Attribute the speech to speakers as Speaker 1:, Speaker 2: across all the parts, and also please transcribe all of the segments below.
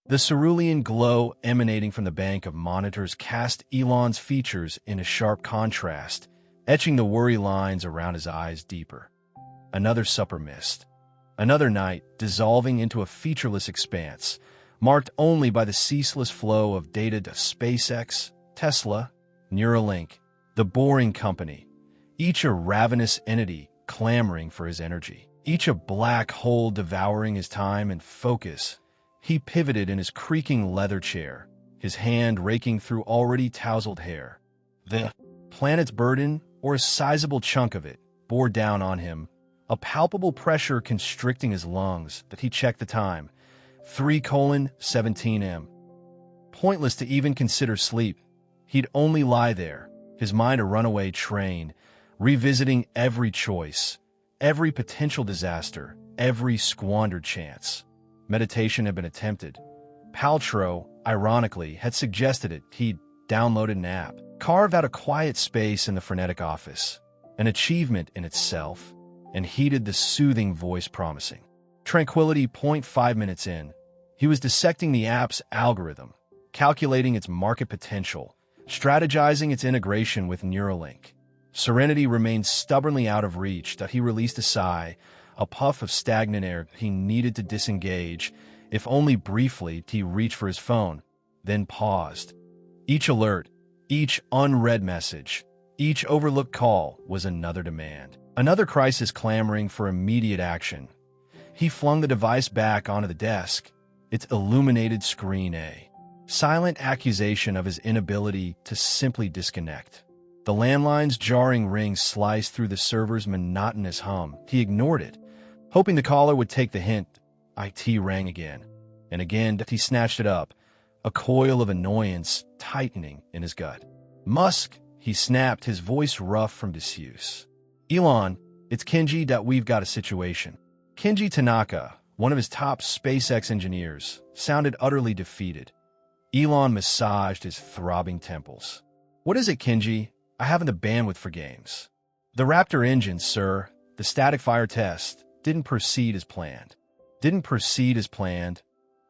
Speaker 1: The cerulean glow emanating from the bank of monitors cast Elon's features in a sharp contrast, etching the worry lines around his eyes deeper. Another supper missed. Another night dissolving into a featureless expanse, marked only by the ceaseless flow of data to SpaceX, Tesla, Neuralink, the Boring Company, each a ravenous entity clamoring for his energy, each a black hole devouring his time and focus. He pivoted in his creaking leather chair, his hand raking through already tousled hair. The planet's burden, or a sizable chunk of it, bore down on him, a palpable pressure constricting his lungs that he checked the time. 3:17 m. Pointless to even consider sleep. He'd only lie there, his mind a runaway train, revisiting every choice, every potential disaster, every squandered chance. Meditation had been attempted. Paltrow, ironically, had suggested it. He'd downloaded an app, carved out a quiet space in the frenetic office, an achievement in itself, and heeded the soothing voice promising tranquility. 0.5 minutes in, he was dissecting the app's algorithm, calculating its market potential, strategizing its integration with Neuralink. Serenity remained stubbornly out of reach that he released a sigh, a puff of stagnant air. He needed to disengage, if only briefly. He reached for his phone, then paused. Each alert, each unread message, each overlooked call was another demand, another crisis clamoring for immediate action. He flung the device back onto the desk, its illuminated screen a silent accusation of his inability to simply disconnect. The landline's jarring ring sliced through the server's monotonous hum. He ignored it, hoping the caller would take the hint. IT rang again, and again he snatched it up, a coil of annoyance tightening in his gut. "Musk," he snapped, his voice rough from disuse. "Elon, it's Kenji. We've got a situation." Kenji Tanaka, one of his top SpaceX engineers, sounded utterly defeated. Elon massaged his throbbing temples. "What is it, Kenji? I haven't the bandwidth for games." "The Raptor engine, sir, the static fire test, didn't proceed as planned." "Didn't proceed as planned?"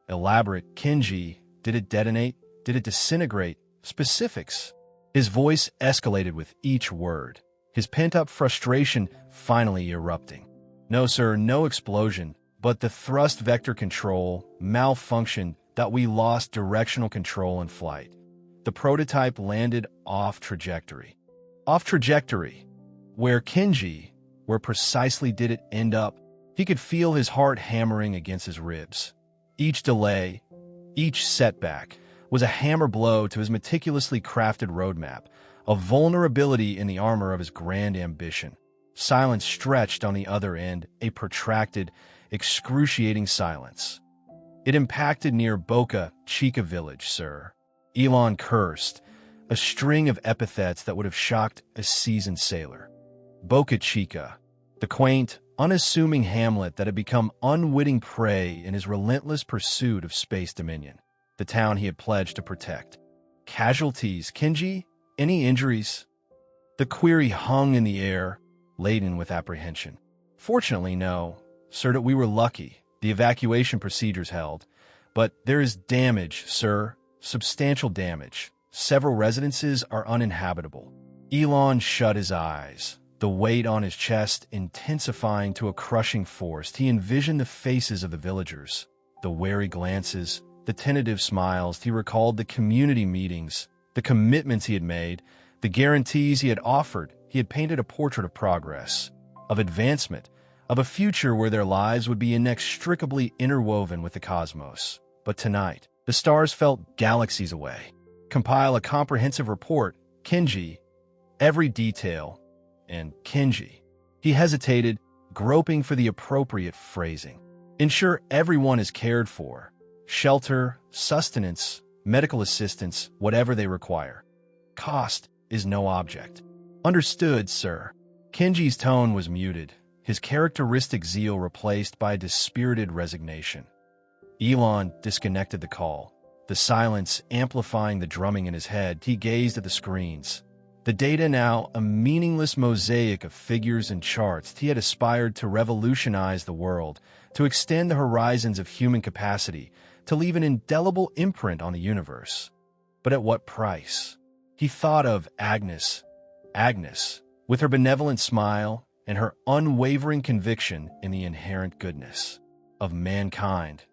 Speaker 1: Elaborate. "Kenji, did it detonate? Did it disintegrate? Specifics." His voice escalated with each word, his pent-up frustration finally erupting. "No, sir, no explosion, but the thrust vector control malfunctioned. That we lost directional control in flight. The prototype landed off trajectory." Off trajectory? Where, Kenji? Where precisely did it end up? He could feel his heart hammering against his ribs. Each delay, each setback, was a hammer blow to his meticulously crafted roadmap, a vulnerability in the armor of his grand ambition. Silence stretched on the other end, a protracted, excruciating silence. "It impacted near Boca Chica village, sir." Elon cursed, a string of epithets that would have shocked a seasoned sailor. Boca Chica, the quaint, unassuming hamlet that had become unwitting prey in his relentless pursuit of space dominion, the town he had pledged to protect. "Casualties, Kenji? Any injuries?" The query hung in the air, laden with apprehension. "Fortunately, no, sir. That we were lucky. The evacuation procedures held. But there is damage, sir. Substantial damage. Several residences are uninhabitable." Elon shut his eyes, the weight on his chest intensifying to a crushing force. He envisioned the faces of the villagers, the wary glances, the tentative smiles. He recalled the community meetings, the commitments he had made, the guarantees he had offered. He had painted a portrait of progress, of advancement, of a future where their lives would be inextricably interwoven with the cosmos. But tonight, the stars felt galaxies away. "Compile a comprehensive report, Kenji. Every detail." And Kenji. He hesitated, groping for the appropriate phrasing. "Ensure everyone is cared for. Shelter, sustenance, medical assistance, whatever they require. Cost is no object." "Understood, sir." Kenji's tone was muted, his characteristic zeal replaced by dispirited resignation. Elon disconnected the call, the silence amplifying the drumming in his head. He gazed at the screens. The data now a meaningless mosaic of figures and charts. He had aspired to revolutionize the world, to extend the horizons of human capacity, to leave an indelible imprint on the universe. But at what price? He thought of Agnes. Agnes, with her benevolent smile and her unwavering conviction in the inherent goodness of mankind.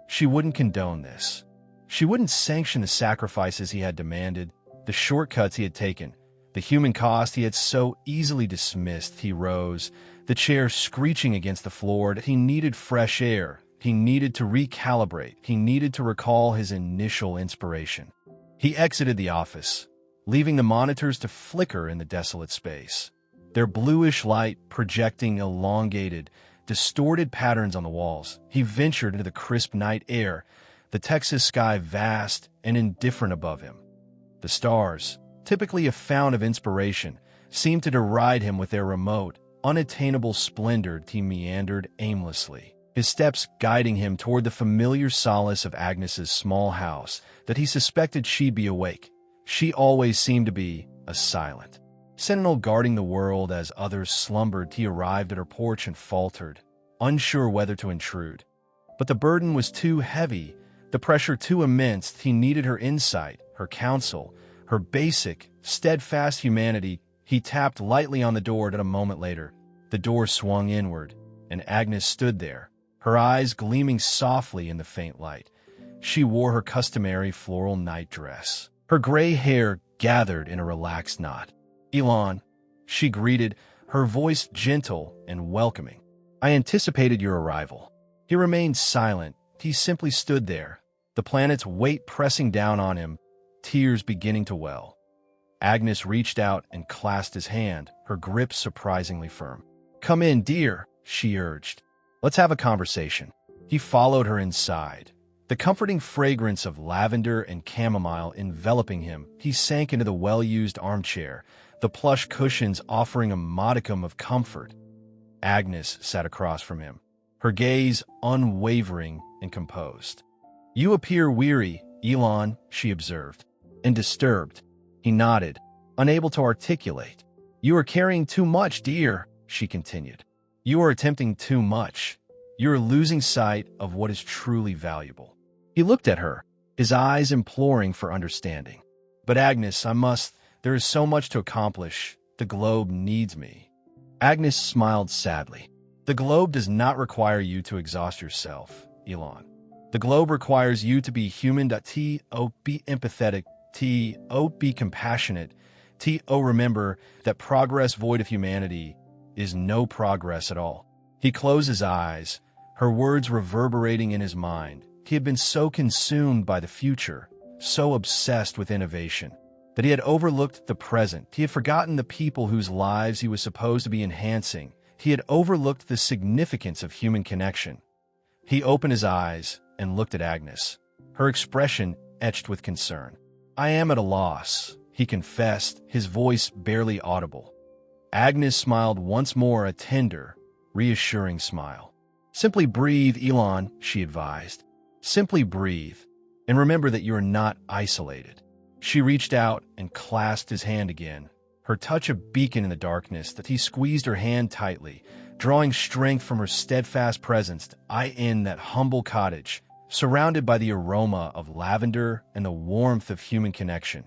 Speaker 1: She wouldn't condone this. She wouldn't sanction the sacrifices he had demanded, the shortcuts he had taken, the human cost he had so easily dismissed. He rose, the chair screeching against the floor. He needed fresh air. He needed to recalibrate. He needed to recall his initial inspiration. He exited the office, leaving the monitors to flicker in the desolate space, their bluish light projecting elongated, distorted patterns on the walls. He ventured into the crisp night air, the Texas sky vast and indifferent above him. The stars, typically a fount of inspiration, seemed to deride him with their remote, unattainable splendor. He meandered aimlessly, his steps guiding him toward the familiar solace of Agnes's small house that he suspected she'd be awake. She always seemed to be a silent sentinel guarding the world as others slumbered. He arrived at her porch and faltered, unsure whether to intrude. But the burden was too heavy, the pressure too immense. He needed her insight, her counsel, her basic, steadfast humanity. He tapped lightly on the door, and a moment later, the door swung inward, and Agnes stood there, her eyes gleaming softly in the faint light. She wore her customary floral night dress, her gray hair gathered in a relaxed knot. "Elon," she greeted, her voice gentle and welcoming. "I anticipated your arrival." He remained silent. He simply stood there, the planet's weight pressing down on him, tears beginning to well. Agnes reached out and clasped his hand, her grip surprisingly firm. "Come in, dear," she urged. "Let's have a conversation." He followed her inside, the comforting fragrance of lavender and chamomile enveloping him. He sank into the well-used armchair, the plush cushions offering a modicum of comfort. Agnes sat across from him, her gaze unwavering and composed. "You appear weary, Elon," she observed, "and disturbed." He nodded, unable to articulate. "You are carrying too much, dear," she continued. "You are attempting too much. You are losing sight of what is truly valuable." He looked at her, his eyes imploring for understanding. "But Agnes, there is so much to accomplish. The globe needs me." Agnes smiled sadly. "The globe does not require you to exhaust yourself, Elon. The globe requires you to be human. Be empathetic. Be compassionate. Remember that progress void of humanity is no progress at all." He closed his eyes, her words reverberating in his mind. He had been so consumed by the future, so obsessed with innovation, that he had overlooked the present. He had forgotten the people whose lives he was supposed to be enhancing. He had overlooked the significance of human connection. He opened his eyes and looked at Agnes, her expression etched with concern. "I am at a loss," he confessed, his voice barely audible. Agnes smiled once more, a tender, reassuring smile. "Simply breathe, Elon," she advised. "Simply breathe, and remember that you are not isolated." She reached out and clasped his hand again, her touch a beacon in the darkness. That he squeezed her hand tightly, drawing strength from her steadfast presence. In that humble cottage, surrounded by the aroma of lavender and the warmth of human connection,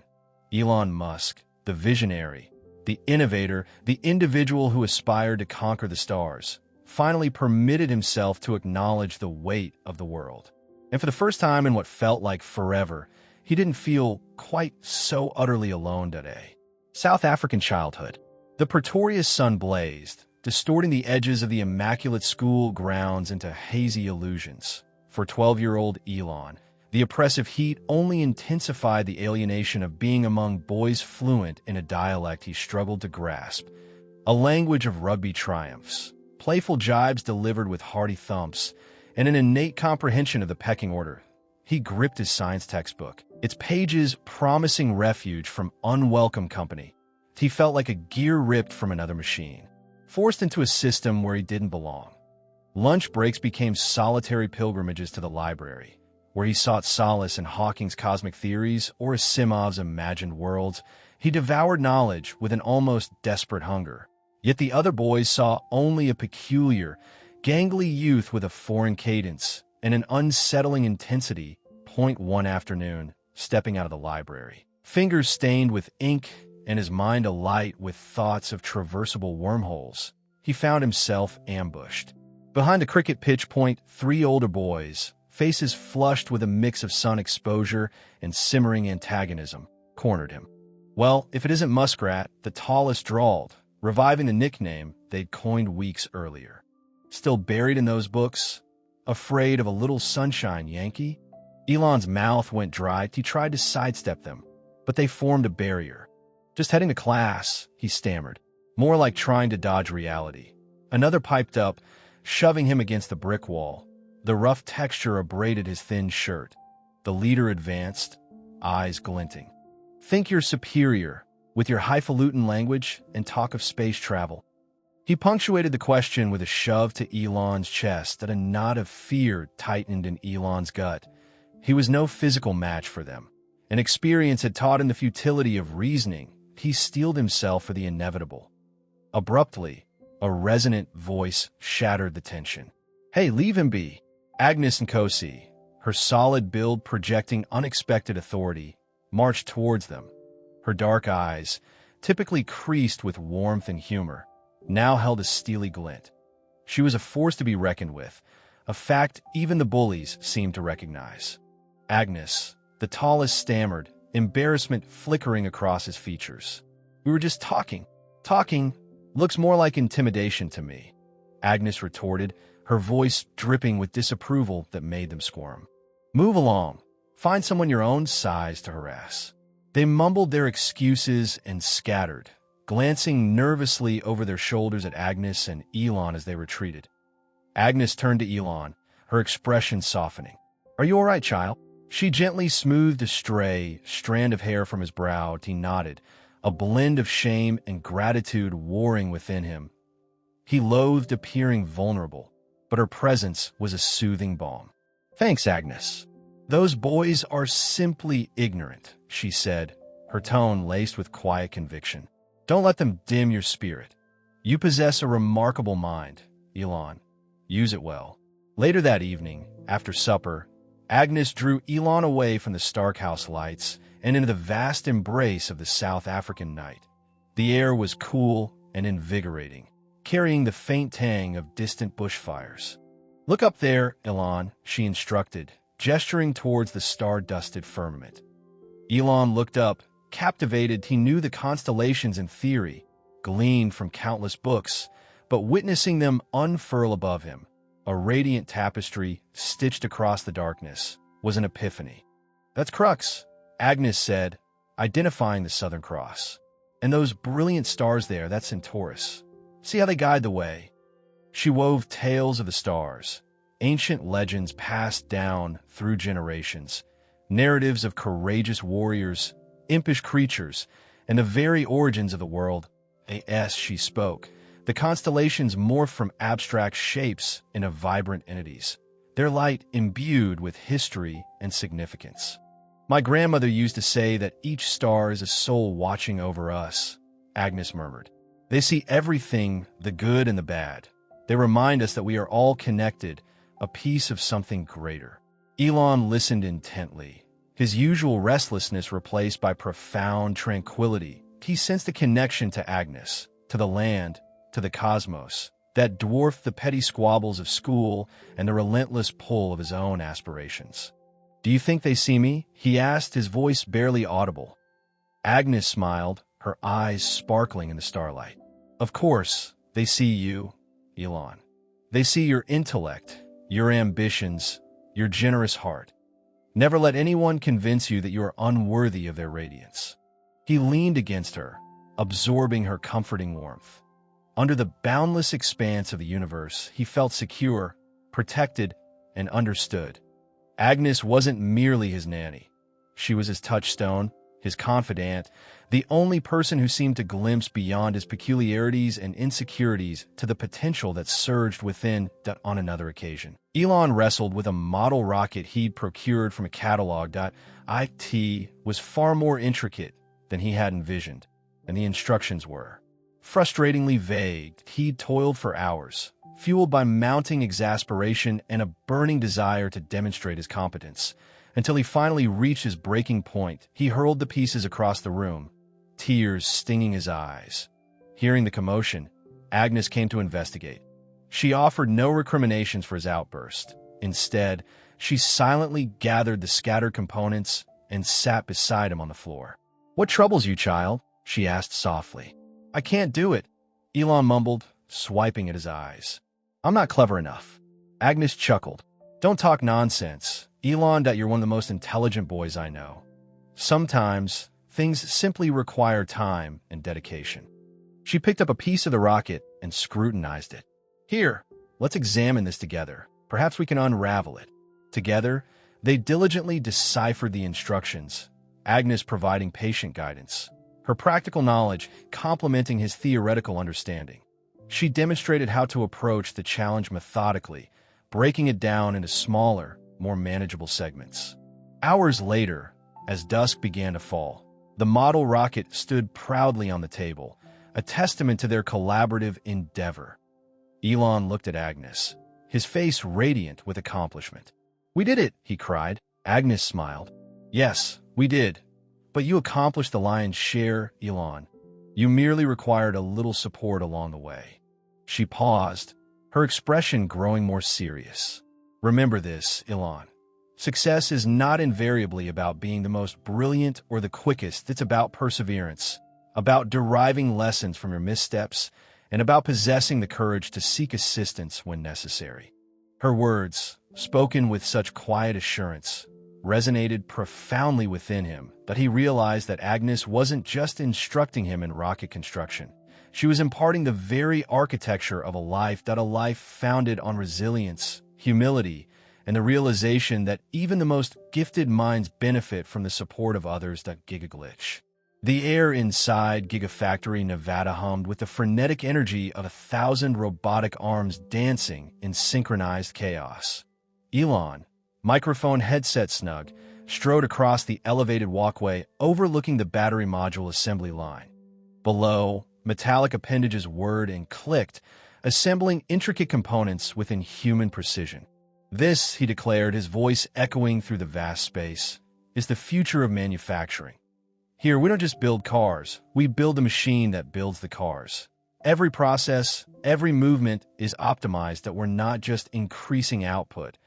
Speaker 1: Elon Musk, the visionary, the innovator, the individual who aspired to conquer the stars, finally permitted himself to acknowledge the weight of the world. And for the first time in what felt like forever, he didn't feel quite so utterly alone today. South African childhood. The Pretoria's sun blazed, distorting the edges of the immaculate school grounds into hazy illusions. For 12-year-old Elon, the oppressive heat only intensified the alienation of being among boys fluent in a dialect he struggled to grasp, a language of rugby triumphs, playful jibes delivered with hearty thumps, and an innate comprehension of the pecking order. He gripped his science textbook, its pages promising refuge from unwelcome company. He felt like a gear ripped from another machine, forced into a system where he didn't belong. Lunch breaks became solitary pilgrimages to the library, where he sought solace in Hawking's cosmic theories or Asimov's imagined worlds. He devoured knowledge with an almost desperate hunger. Yet the other boys saw only a peculiar, gangly youth with a foreign cadence and an unsettling intensity point one afternoon, stepping out of the library. Fingers stained with ink and his mind alight with thoughts of traversable wormholes, he found himself ambushed. Behind a cricket pitch point, three older boys, faces flushed with a mix of sun exposure and simmering antagonism, cornered him. Well, if it isn't Muskrat, the tallest drawled, reviving the nickname they'd coined weeks earlier. Still buried in those books? Afraid of a little sunshine, Yankee? Elon's mouth went dry. He tried to sidestep them, but they formed a barrier. Just heading to class, he stammered, more like trying to dodge reality. Another piped up, shoving him against the brick wall. The rough texture abraded his thin shirt. The leader advanced, eyes glinting. Think you're superior, with your highfalutin language and talk of space travel. He punctuated the question with a shove to Elon's chest that a knot of fear tightened in Elon's gut. He was no physical match for them. An experience had taught him the futility of reasoning. He steeled himself for the inevitable. Abruptly, a resonant voice shattered the tension. Hey, leave him be. Agnes Nkosi, her solid build projecting unexpected authority, marched towards them. Her dark eyes, typically creased with warmth and humor, now held a steely glint. She was a force to be reckoned with, a fact even the bullies seemed to recognize. Agnes, the tallest, stammered, embarrassment flickering across his features. We were just talking. Talking looks more like intimidation to me, Agnes retorted, her voice dripping with disapproval that made them squirm. Move along. Find someone your own size to harass. They mumbled their excuses and scattered, glancing nervously over their shoulders at Agnes and Elon as they retreated. Agnes turned to Elon, her expression softening. Are you all right, child? She gently smoothed a stray strand of hair from his brow. He nodded, a blend of shame and gratitude warring within him. He loathed appearing vulnerable, but her presence was a soothing balm. Thanks, Agnes. Those boys are simply ignorant, she said, her tone laced with quiet conviction. Don't let them dim your spirit. You possess a remarkable mind, Elon. Use it well. Later that evening, after supper, Agnes drew Elon away from the Stark House lights and into the vast embrace of the South African night. The air was cool and invigorating, carrying the faint tang of distant bushfires. Look up there, Elon, she instructed, gesturing towards the star-dusted firmament. Elon looked up, captivated. He knew the constellations in theory, gleaned from countless books, but witnessing them unfurl above him, a radiant tapestry stitched across the darkness, was an epiphany. That's Crux, Agnes said, identifying the Southern Cross. And those brilliant stars there, that's Centaurus. See how they guide the way? She wove tales of the stars, ancient legends passed down through generations, narratives of courageous warriors, impish creatures, and the very origins of the world. As she spoke, the constellations morphed from abstract shapes into vibrant entities, their light imbued with history and significance. My grandmother used to say that each star is a soul watching over us, Agnes murmured. They see everything, the good and the bad. They remind us that we are all connected, a piece of something greater. Elon listened intently, his usual restlessness replaced by profound tranquility. He sensed a connection to Agnes, to the land, to the cosmos, that dwarfed the petty squabbles of school and the relentless pull of his own aspirations. Do you think they see me? He asked, his voice barely audible. Agnes smiled, her eyes sparkling in the starlight. Of course, they see you, Elon. They see your intellect, your ambitions, your generous heart. Never let anyone convince you that you are unworthy of their radiance. He leaned against her, absorbing her comforting warmth. Under the boundless expanse of the universe, he felt secure, protected, and understood. Agnes wasn't merely his nanny. She was his touchstone, his confidant, the only person who seemed to glimpse beyond his peculiarities and insecurities to the potential that surged within on another occasion. Elon wrestled with a model rocket he'd procured from a catalog. It was far more intricate than he had envisioned, and the instructions were frustratingly vague. He'd toiled for hours, fueled by mounting exasperation and a burning desire to demonstrate his competence. until he finally reached his breaking point. He hurled the pieces across the room, tears stinging his eyes. Hearing the commotion, Agnes came to investigate. She offered no recriminations for his outburst. Instead, she silently gathered the scattered components and sat beside him on the floor. "What troubles you, child?" she asked softly. "I can't do it," Elon mumbled, swiping at his eyes. "I'm not clever enough." Agnes chuckled. "Don't talk nonsense, Elon. That you're one of the most intelligent boys I know. Sometimes, things simply require time and dedication." She picked up a piece of the rocket and scrutinized it. "Here, let's examine this together. Perhaps we can unravel it." Together, they diligently deciphered the instructions, Agnes providing patient guidance, her practical knowledge complementing his theoretical understanding. She demonstrated how to approach the challenge methodically, breaking it down into smaller, more manageable segments. Hours later, as dusk began to fall, the model rocket stood proudly on the table, a testament to their collaborative endeavor. Elon looked at Agnes, his face radiant with accomplishment. "We did it," he cried. Agnes smiled. "Yes, we did. But you accomplished the lion's share, Elon. You merely required a little support along the way." She paused, her expression growing more serious. "Remember this, Elon. Success is not invariably about being the most brilliant or the quickest. It's about perseverance, about deriving lessons from your missteps, and about possessing the courage to seek assistance when necessary." Her words, spoken with such quiet assurance, resonated profoundly within him that he realized that Agnes wasn't just instructing him in rocket construction. She was imparting the very architecture of a life founded on resilience, humility, and the realization that even the most gifted minds benefit from the support of others. Gigaglitch. The air inside Gigafactory Nevada hummed with the frenetic energy of 1,000 robotic arms dancing in synchronized chaos. Elon, microphone headset snug, strode across the elevated walkway overlooking the battery module assembly line. Below, metallic appendages whirred and clicked, assembling intricate components within human precision. "This," he declared, his voice echoing through the vast space, "is the future of manufacturing. Here, we don't just build cars, we build the machine that builds the cars. Every process, every movement is optimized that we're not just increasing output,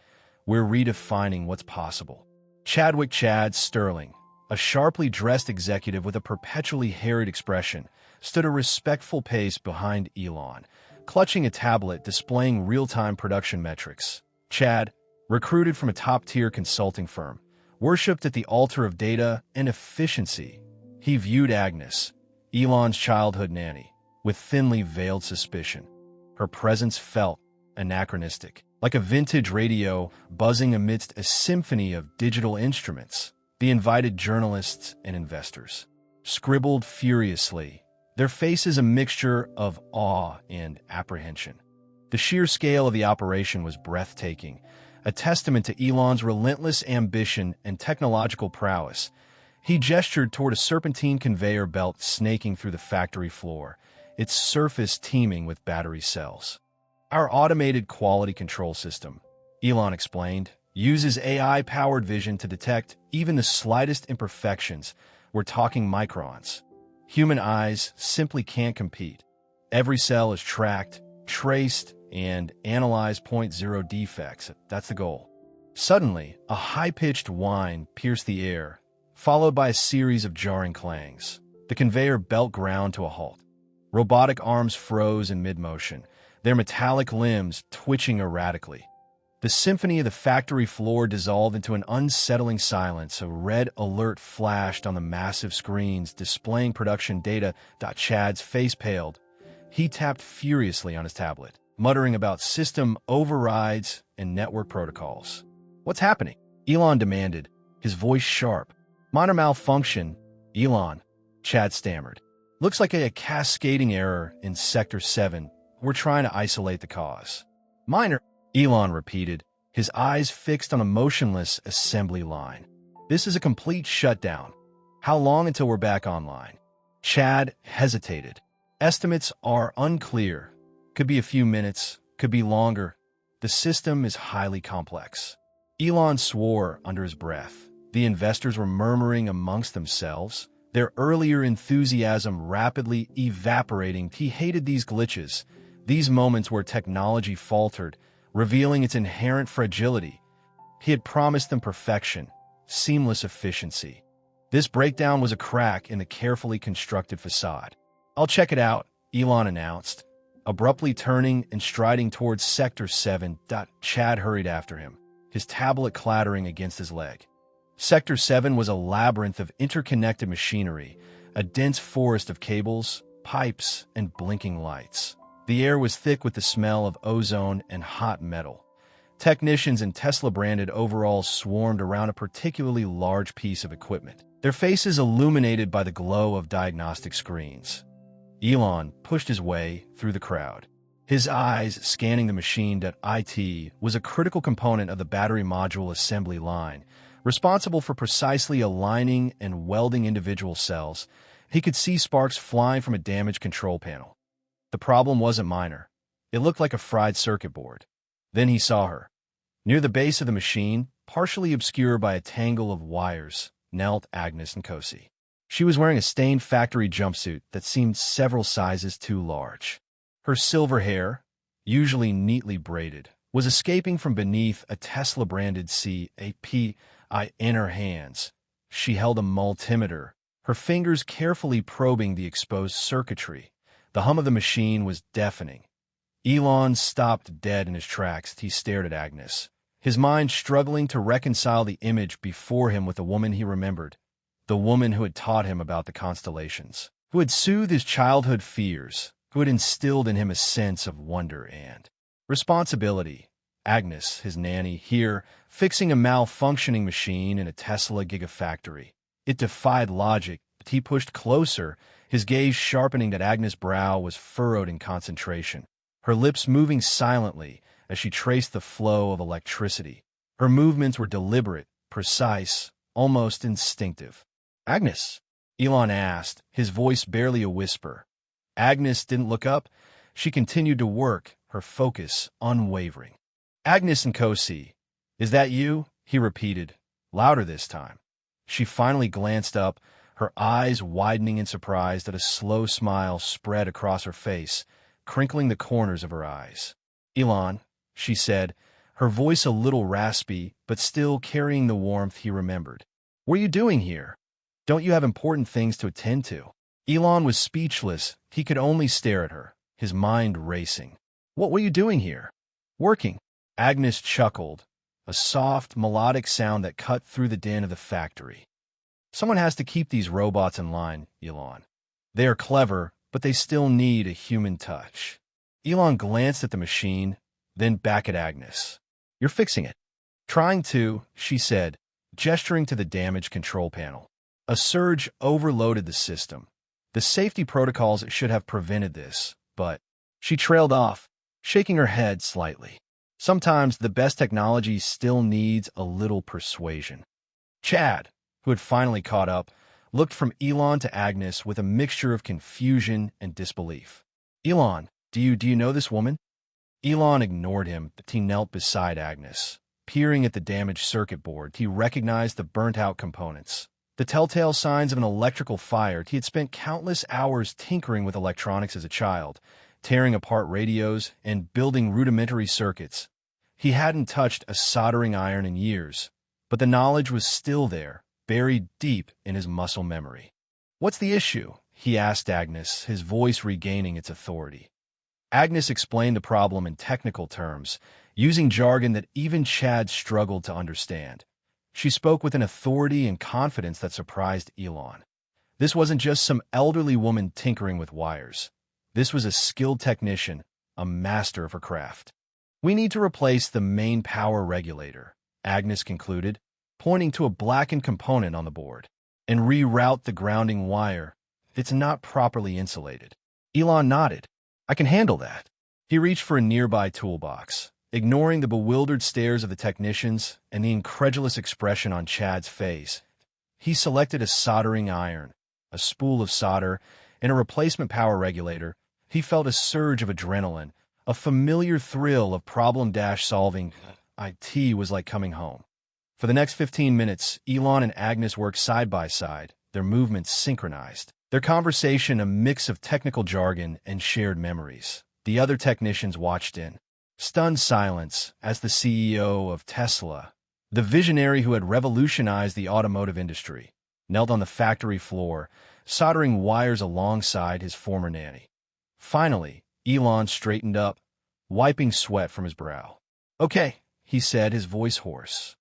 Speaker 1: we're redefining what's possible." Chad Sterling, a sharply dressed executive with a perpetually harried expression, stood a respectful pace behind Elon, clutching a tablet displaying real-time production metrics. Chad, recruited from a top-tier consulting firm, worshipped at the altar of data and efficiency. He viewed Agnes, Elon's childhood nanny, with thinly veiled suspicion. Her presence felt anachronistic, like a vintage radio buzzing amidst a symphony of digital instruments. The invited journalists and investors scribbled furiously, their faces a mixture of awe and apprehension. The sheer scale of the operation was breathtaking, a testament to Elon's relentless ambition and technological prowess. He gestured toward a serpentine conveyor belt snaking through the factory floor, its surface teeming with battery cells. "Our automated quality control system," Elon explained, "uses AI-powered vision to detect even the slightest imperfections. We're talking microns. Human eyes simply can't compete. Every cell is tracked, traced, and analyzed. 0.0 defects. That's the goal." Suddenly, a high-pitched whine pierced the air, followed by a series of jarring clangs. The conveyor belt ground to a halt. Robotic arms froze in mid-motion, their metallic limbs twitching erratically. The symphony of the factory floor dissolved into an unsettling silence. A red alert flashed on the massive screens displaying production data. Chad's face paled. He tapped furiously on his tablet, muttering about system overrides and network protocols. "What's happening?" Elon demanded, his voice sharp. "Minor malfunction, Elon," Chad stammered. "Looks like a cascading error in Sector 7. We're trying to isolate the cause." "Minor," Elon repeated, his eyes fixed on a motionless assembly line. "This is a complete shutdown. How long until we're back online?" Chad hesitated. "Estimates are unclear. Could be a few minutes, could be longer. The system is highly complex." Elon swore under his breath. The investors were murmuring amongst themselves, their earlier enthusiasm rapidly evaporating. He hated these glitches, these moments where technology faltered, revealing its inherent fragility. He had promised them perfection, seamless efficiency. This breakdown was a crack in the carefully constructed facade. "I'll check it out," Elon announced. Abruptly turning and striding towards Sector 7, Chad hurried after him, his tablet clattering against his leg. Sector 7 was a labyrinth of interconnected machinery, a dense forest of cables, pipes, and blinking lights. The air was thick with the smell of ozone and hot metal. Technicians in Tesla-branded overalls swarmed around a particularly large piece of equipment, their faces illuminated by the glow of diagnostic screens. Elon pushed his way through the crowd, his eyes scanning the machine. It was a critical component of the battery module assembly line, responsible for precisely aligning and welding individual cells. He could see sparks flying from a damaged control panel. The problem wasn't minor. It looked like a fried circuit board. Then he saw her. Near the base of the machine, partially obscured by a tangle of wires, knelt Agnes Nkosi. She was wearing a stained factory jumpsuit that seemed several sizes too large. Her silver hair, usually neatly braided, was escaping from beneath a Tesla-branded CAP in her hands. She held a multimeter, her fingers carefully probing the exposed circuitry. The hum of the machine was deafening. Elon stopped dead in his tracks. He stared at Agnes, his mind struggling to reconcile the image before him with the woman he remembered, the woman who had taught him about the constellations, who had soothed his childhood fears, who had instilled in him a sense of wonder and responsibility. Agnes, his nanny, here, fixing a malfunctioning machine in a Tesla gigafactory. It defied logic, but he pushed closer, his gaze sharpening. That Agnes' brow was furrowed in concentration, her lips moving silently as she traced the flow of electricity. Her movements were deliberate, precise, almost instinctive. "Agnes?" Elon asked, his voice barely a whisper. Agnes didn't look up. She continued to work, her focus unwavering. "Agnes Nkosi, is that you?" he repeated, louder this time. She finally glanced up, her eyes widening in surprise. That a slow smile spread across her face, crinkling the corners of her eyes. "Elon," she said, her voice a little raspy, but still carrying the warmth he remembered. "What are you doing here? Don't you have important things to attend to?" Elon was speechless. He could only stare at her, his mind racing. What were you doing here?" "Working." Agnes chuckled, a soft, melodic sound that cut through the din of the factory. "Someone has to keep these robots in line, Elon. They are clever, but they still need a human touch." Elon glanced at the machine, then back at Agnes. "You're fixing it." "Trying to," she said, gesturing to the damaged control panel. A surge overloaded the system. The safety protocols should have prevented this, but she trailed off, shaking her head slightly. Sometimes the best technology still needs a little persuasion. Chad, who had finally caught up, looked from Elon to Agnes with a mixture of confusion and disbelief. "Elon, do you know this woman?" Elon ignored him, but he knelt beside Agnes. Peering at the damaged circuit board, he recognized the burnt-out components, the telltale signs of an electrical fire. He had spent countless hours tinkering with electronics as a child, tearing apart radios and building rudimentary circuits. He hadn't touched a soldering iron in years, but the knowledge was still there, buried deep in his muscle memory. "What's the issue?" he asked Agnes, his voice regaining its authority. Agnes explained the problem in technical terms, using jargon that even Chad struggled to understand. She spoke with an authority and confidence that surprised Elon. This wasn't just some elderly woman tinkering with wires. This was a skilled technician, a master of her craft. "We need to replace the main power regulator," Agnes concluded, pointing to a blackened component on the board, "and reroute the grounding wire. It's not properly insulated." Elon nodded. "I can handle that." He reached for a nearby toolbox, ignoring the bewildered stares of the technicians and the incredulous expression on Chad's face. He selected a soldering iron, a spool of solder, and a replacement power regulator. He felt a surge of adrenaline, a familiar thrill of problem-solving. IT was like coming home. For the next 15 minutes, Elon and Agnes worked side by side, their movements synchronized. Their conversation a mix of technical jargon and shared memories. The other technicians watched in stunned silence as the CEO of Tesla, the visionary who had revolutionized the automotive industry, knelt on the factory floor, soldering wires alongside his former nanny. Finally, Elon straightened up, wiping sweat from his brow. "Okay," he said, his voice hoarse.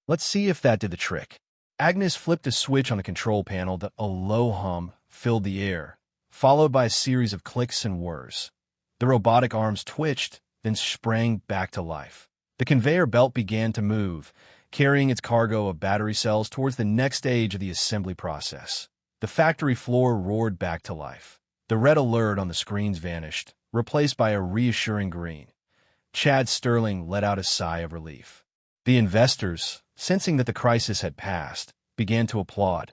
Speaker 1: "Let's see if that did the trick." Agnes flipped a switch on the control panel that a low hum filled the air, followed by a series of clicks and whirs. The robotic arms twitched, then sprang back to life. The conveyor belt began to move, carrying its cargo of battery cells towards the next stage of the assembly process. The factory floor roared back to life. The red alert on the screens vanished, replaced by a reassuring green. Chad Sterling let out a sigh of relief. The investors, sensing that the crisis had passed, began to applaud.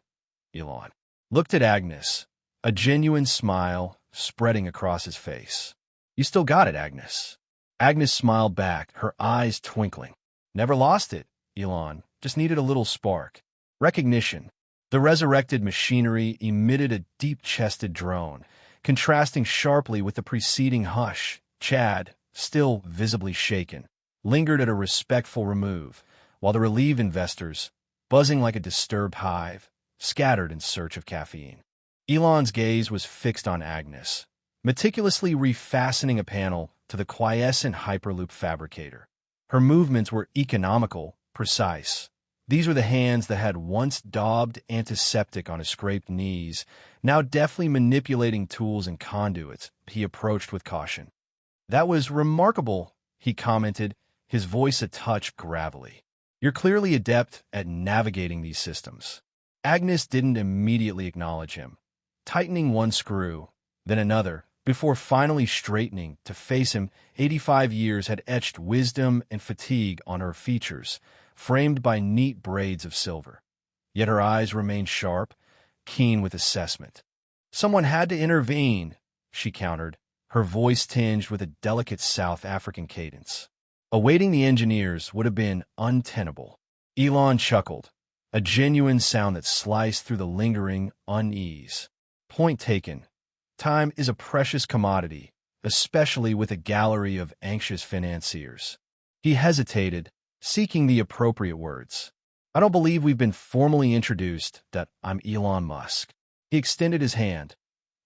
Speaker 1: Elon looked at Agnes, a genuine smile spreading across his face. "You still got it, Agnes." Agnes smiled back, her eyes twinkling. "Never lost it, Elon. Just needed a little spark." Recognition. The resurrected machinery emitted a deep-chested drone, contrasting sharply with the preceding hush. Chad, still visibly shaken, lingered at a respectful remove, while the relieved investors, buzzing like a disturbed hive, scattered in search of caffeine. Elon's gaze was fixed on Agnes, meticulously refastening a panel to the quiescent Hyperloop fabricator. Her movements were economical, precise. These were the hands that had once daubed antiseptic on his scraped knees, now deftly manipulating tools and conduits. He approached with caution. "That was remarkable," he commented, his voice a touch gravelly. "You're clearly adept at navigating these systems." Agnes didn't immediately acknowledge him, tightening one screw, then another, before finally straightening to face him. 85 years had etched wisdom and fatigue on her features, framed by neat braids of silver. Yet her eyes remained sharp, keen with assessment. "Someone had to intervene," she countered, her voice tinged with a delicate South African cadence. Awaiting the engineers would have been untenable. Elon chuckled, a genuine sound that sliced through the lingering unease. "Point taken. Time is a precious commodity, especially with a gallery of anxious financiers." He hesitated, seeking the appropriate words. "I don't believe we've been formally introduced. That I'm Elon Musk." He extended his hand.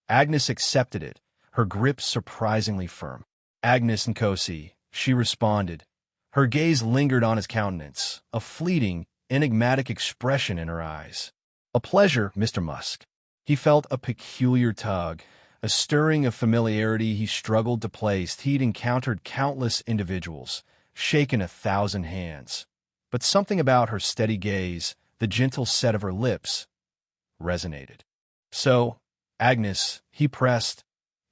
Speaker 1: Agnes accepted it, her grip surprisingly firm. "Agnes Nkosi," she responded. Her gaze lingered on his countenance, a fleeting, enigmatic expression in her eyes. "A pleasure, Mr. Musk." He felt a peculiar tug, a stirring of familiarity he struggled to place. He'd encountered countless individuals, shaken 1,000 hands. But something about her steady gaze, the gentle set of her lips, resonated. "So, Agnes," he pressed,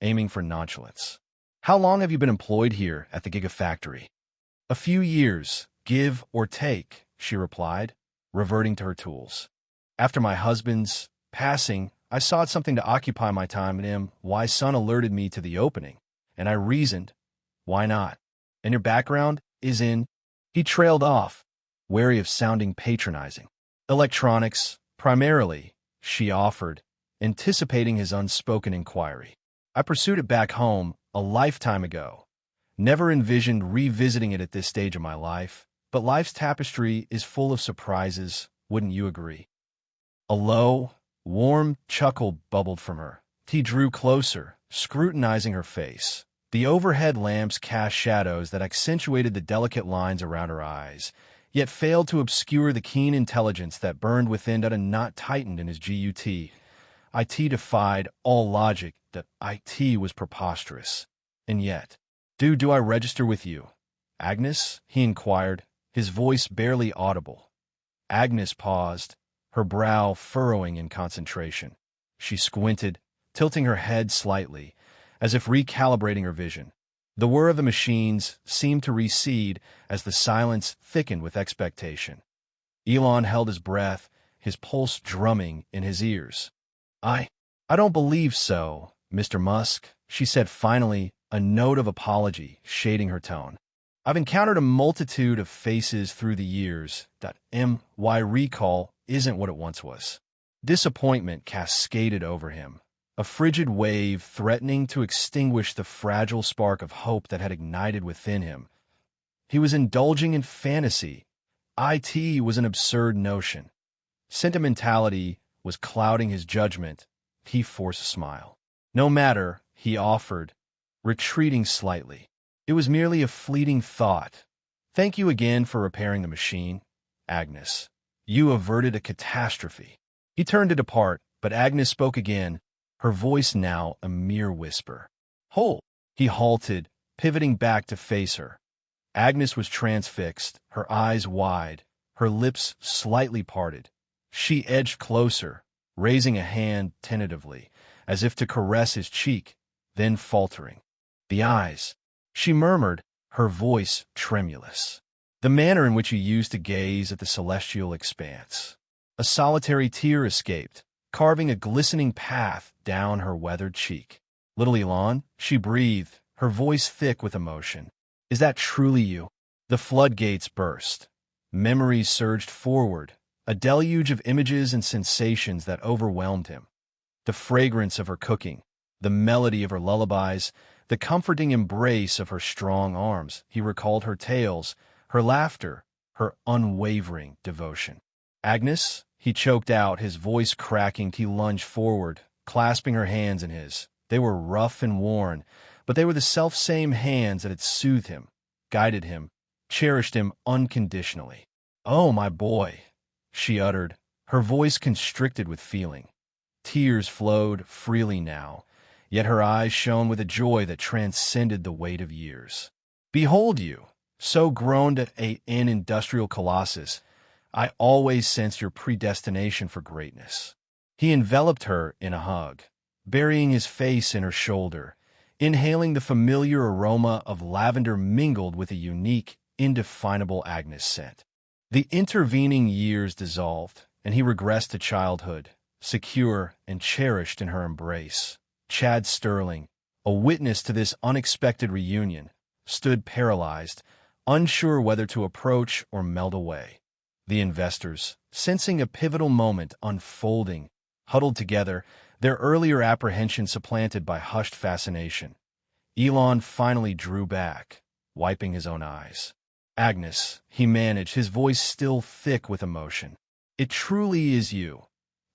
Speaker 1: aiming for nonchalance. "How long have you been employed here at the Gigafactory?" "A few years, give or take," she replied, reverting to her tools. "After my husband's passing, I sought something to occupy my time, and my son alerted me to the opening, and I reasoned, why not? And your background is in—" He trailed off, wary of sounding patronizing. "Electronics, primarily," she offered, anticipating his unspoken inquiry. "I pursued it back home a lifetime ago. Never envisioned revisiting it at this stage of my life, but life's tapestry is full of surprises, wouldn't you agree?" A low, warm chuckle bubbled from her. He drew closer, scrutinizing her face. The overhead lamps cast shadows that accentuated the delicate lines around her eyes, yet failed to obscure the keen intelligence that burned within. That a knot tightened in his gut. IT defied all logic. That IT was preposterous. And yet, do I register with you, Agnes?" he inquired, his voice barely audible. Agnes paused, her brow furrowing in concentration. She squinted, tilting her head slightly, as if recalibrating her vision. The whir of the machines seemed to recede as the silence thickened with expectation. Elon held his breath, his pulse drumming in his ears. I don't believe so, Mr. Musk," she said finally, a note of apology shading her tone. I've encountered a multitude of faces through the years. My recall isn't what it once was. Disappointment cascaded over him, a frigid wave threatening to extinguish the fragile spark of hope that had ignited within him. He was indulging in fantasy. It was an absurd notion. Sentimentality was clouding his judgment. He forced a smile. No matter, he offered, retreating slightly. It was merely a fleeting thought. Thank you again for repairing the machine, Agnes. You averted a catastrophe. He turned to depart, but Agnes spoke again, her voice now a mere whisper. Hold! He halted, pivoting back to face her. Agnes was transfixed, her eyes wide, her lips slightly parted. She edged closer, raising a hand tentatively, as if to caress his cheek, then faltering. The eyes, she murmured, her voice tremulous. The manner in which he used to gaze at the celestial expanse. A solitary tear escaped, carving a glistening path down her weathered cheek. Little Elon, she breathed, her voice thick with emotion. Is that truly you? The floodgates burst. Memories surged forward, a deluge of images and sensations that overwhelmed him. The fragrance of her cooking, the melody of her lullabies, the comforting embrace of her strong arms. He recalled her tales, her laughter, her unwavering devotion. Agnes, he choked out, his voice cracking. He lunged forward, clasping her hands in his. They were rough and worn, but they were the self-same hands that had soothed him, guided him, cherished him unconditionally. Oh, my boy, she uttered, her voice constricted with feeling. Tears flowed freely now, yet her eyes shone with a joy that transcended the weight of years. Behold you, so grown to an industrial colossus, I always sensed your predestination for greatness. He enveloped her in a hug, burying his face in her shoulder, inhaling the familiar aroma of lavender mingled with a unique, indefinable Agnes scent. The intervening years dissolved, and he regressed to childhood, secure and cherished in her embrace. Chad Sterling, a witness to this unexpected reunion, stood paralyzed, unsure whether to approach or melt away. The investors, sensing a pivotal moment unfolding, huddled together, their earlier apprehension supplanted by hushed fascination. Elon finally drew back, wiping his own eyes. Agnes, he managed, his voice still thick with emotion. It truly is you.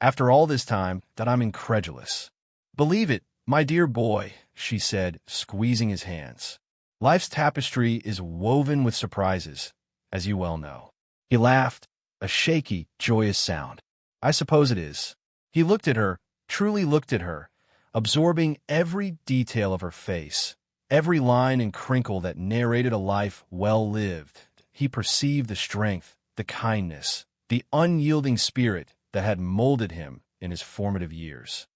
Speaker 1: After all this time, that I'm incredulous. Believe it, my dear boy, she said, squeezing his hands. Life's tapestry is woven with surprises, as you well know. He laughed, a shaky, joyous sound. I suppose it is. He looked at her, truly looked at her, absorbing every detail of her face, every line and crinkle that narrated a life well lived. He perceived the strength, the kindness, the unyielding spirit that had molded him in his formative years.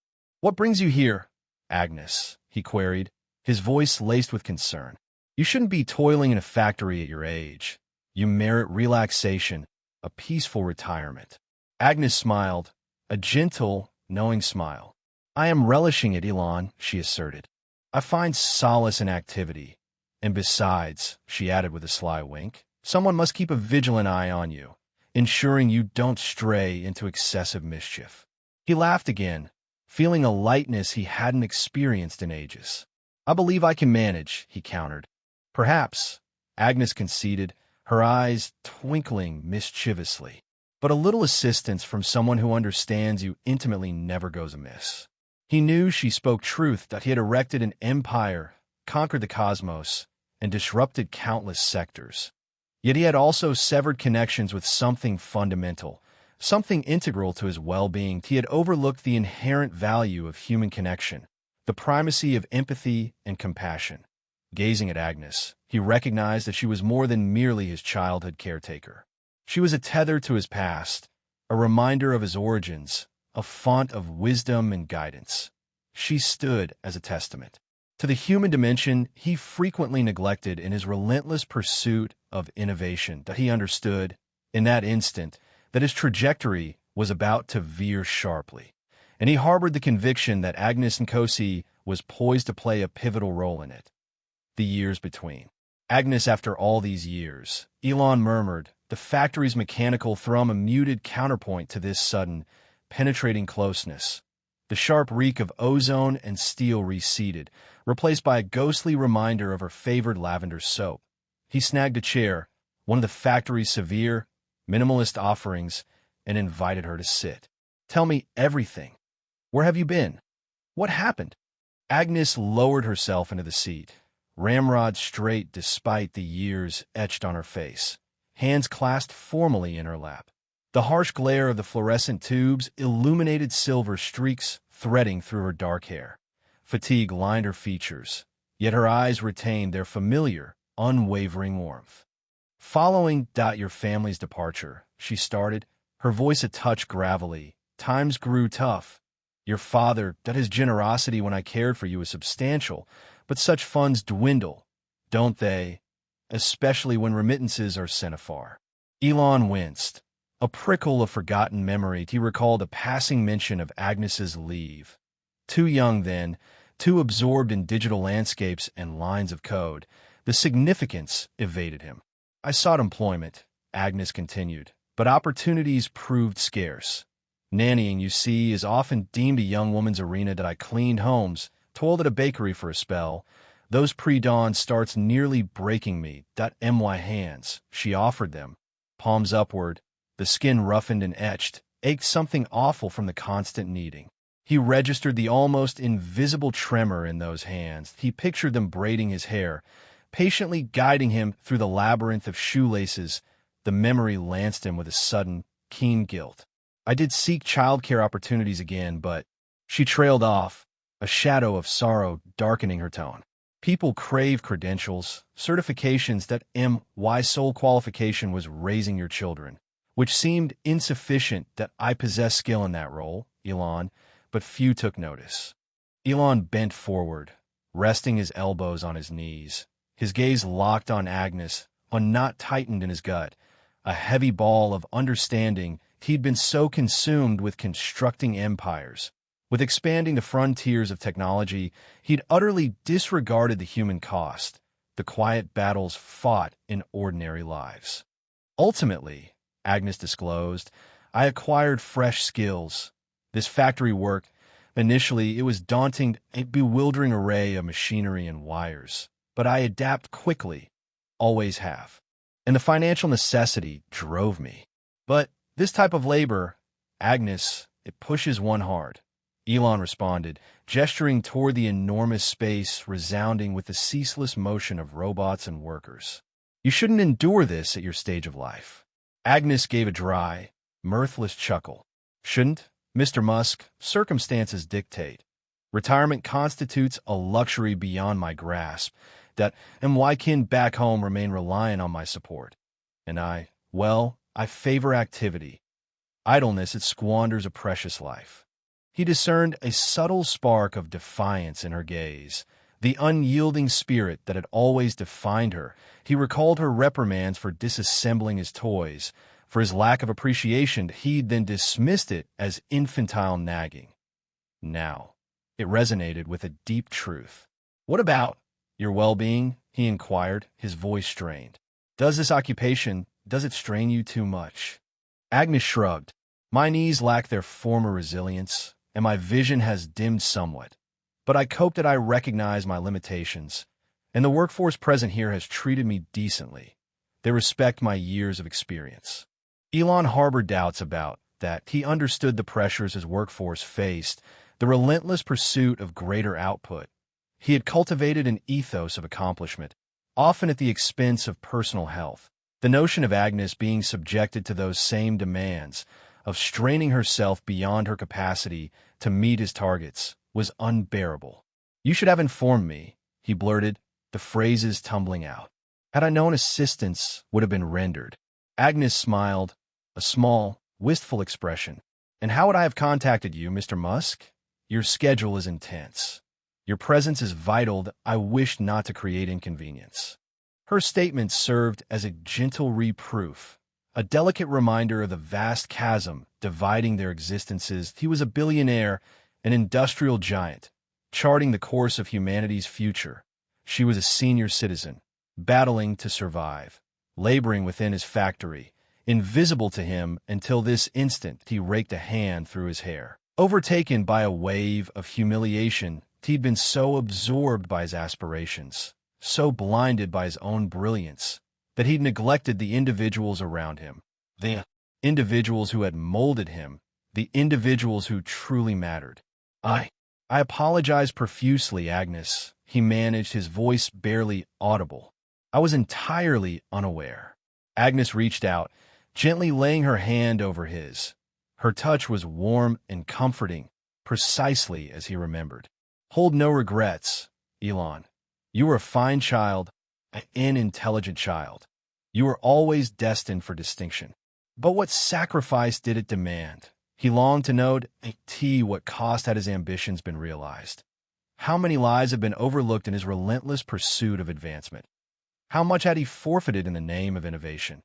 Speaker 1: What brings you here, Agnes? He queried, his voice laced with concern. You shouldn't be toiling in a factory at your age. You merit relaxation, a peaceful retirement. Agnes smiled, a gentle, knowing smile. I am relishing it, Elon, she asserted. I find solace in activity. And besides, she added with a sly wink, someone must keep a vigilant eye on you, ensuring you don't stray into excessive mischief. He laughed again, feeling a lightness he hadn't experienced in ages. I believe I can manage, he countered. Perhaps, Agnes conceded, her eyes twinkling mischievously. But a little assistance from someone who understands you intimately never goes amiss. He knew she spoke truth, that he had erected an empire, conquered the cosmos, and disrupted countless sectors. Yet he had also severed connections with something fundamental, something integral to his well-being. He had overlooked the inherent value of human connection, the primacy of empathy and compassion. Gazing at Agnes, he recognized that she was more than merely his childhood caretaker. She was a tether to his past, a reminder of his origins, a font of wisdom and guidance. She stood as a testament to the human dimension he frequently neglected in his relentless pursuit of innovation. That he understood, in that instant, that his trajectory was about to veer sharply, and he harbored the conviction that Agnes Nkosi was poised to play a pivotal role in it. The years between. Agnes, after all these years, Elon murmured, the factory's mechanical thrum a muted counterpoint to this sudden, penetrating closeness. The sharp reek of ozone and steel receded, replaced by a ghostly reminder of her favored lavender soap. He snagged a chair, one of the factory's severe, minimalist offerings, and invited her to sit. Tell me everything. Where have you been? What happened? Agnes lowered herself into the seat, ramrod straight despite the years etched on her face, hands clasped formally in her lap. The harsh glare of the fluorescent tubes illuminated silver streaks threading through her dark hair. Fatigue lined her features, yet her eyes retained their familiar, unwavering warmth. Following your family's departure, she started, her voice a touch gravelly. Times grew tough. Your father, his generosity when I cared for you was substantial, but such funds dwindle, don't they? Especially when remittances are sent afar. Elon winced. A prickle of forgotten memory. He recalled a passing mention of Agnes's leave. Too young then, too absorbed in digital landscapes and lines of code, the significance evaded him. I sought employment, Agnes continued, but opportunities proved scarce. Nannying, you see, is often deemed a young woman's arena. That I cleaned homes, toiled at a bakery for a spell. Those pre-dawn starts nearly breaking me. My hands, she offered them, palms upward, the skin roughened and etched, ached something awful from the constant kneading. He registered the almost invisible tremor in those hands. He pictured them braiding his hair, patiently guiding him through the labyrinth of shoelaces. The memory lanced him with a sudden, keen guilt. I did seek childcare opportunities again, but she trailed off, a shadow of sorrow darkening her tone. People crave credentials, certifications. That my sole qualification was raising your children, which seemed insufficient. That I possess skill in that role, Elon, but few took notice. Elon bent forward, resting his elbows on his knees, his gaze locked on Agnes, on knot tightened in his gut, a heavy ball of understanding. He'd been so consumed with constructing empires, with expanding the frontiers of technology, he'd utterly disregarded the human cost, the quiet battles fought in ordinary lives. Ultimately, Agnes disclosed, I acquired fresh skills. This factory work, initially it was daunting, a bewildering array of machinery and wires, but I adapt quickly, always have. And the financial necessity drove me. But this type of labor, Agnes, it pushes one hard. Elon responded, gesturing toward the enormous space resounding with the ceaseless motion of robots and workers. You shouldn't endure this at your stage of life. Agnes gave a dry, mirthless chuckle. Shouldn't, Mr. Musk, circumstances dictate. Retirement constitutes a luxury beyond my grasp, and why can back home remain reliant on my support? And I favor activity. Idleness, it squanders a precious life. He discerned a subtle spark of defiance in her gaze, the unyielding spirit that had always defined her. He recalled her reprimands for disassembling his toys, for his lack of appreciation. He'd then dismissed it as infantile nagging. Now, it resonated with a deep truth. What about your well-being? He inquired, his voice strained. Does this occupation, does it strain you too much? Agnes shrugged. My knees lack their former resilience, and my vision has dimmed somewhat. But I cope. That I recognize my limitations, and the workforce present here has treated me decently. They respect my years of experience. Elon harbored doubts about that. He understood the pressures his workforce faced, the relentless pursuit of greater output. He had cultivated an ethos of accomplishment, often at the expense of personal health. The notion of Agnes being subjected to those same demands, of straining herself beyond her capacity to meet his targets, was unbearable. You should have informed me, he blurted, the phrases tumbling out. Had I known assistance would have been rendered. Agnes smiled, a small, wistful expression. And how would I have contacted you, Mr. Musk? Your schedule is intense. Your presence is vital. I wished not to create inconvenience. Her statement served as a gentle reproof, a delicate reminder of the vast chasm dividing their existences. He was a billionaire, an industrial giant, charting the course of humanity's future. She was a senior citizen, battling to survive, laboring within his factory, invisible to him until this instant he raked a hand through his hair. Overtaken by a wave of humiliation, he'd been so absorbed by his aspirations, so blinded by his own brilliance, that he'd neglected the individuals around him, the individuals who had molded him, the individuals who truly mattered. I apologize profusely, Agnes, he managed, his voice barely audible. I was entirely unaware. Agnes reached out, gently laying her hand over his. Her touch was warm and comforting, precisely as he remembered. Hold no regrets, Elon. You were a fine child, an intelligent child. You were always destined for distinction. But what sacrifice did it demand? He longed to know what cost had his ambitions been realized. How many lives had been overlooked in his relentless pursuit of advancement? How much had he forfeited in the name of innovation?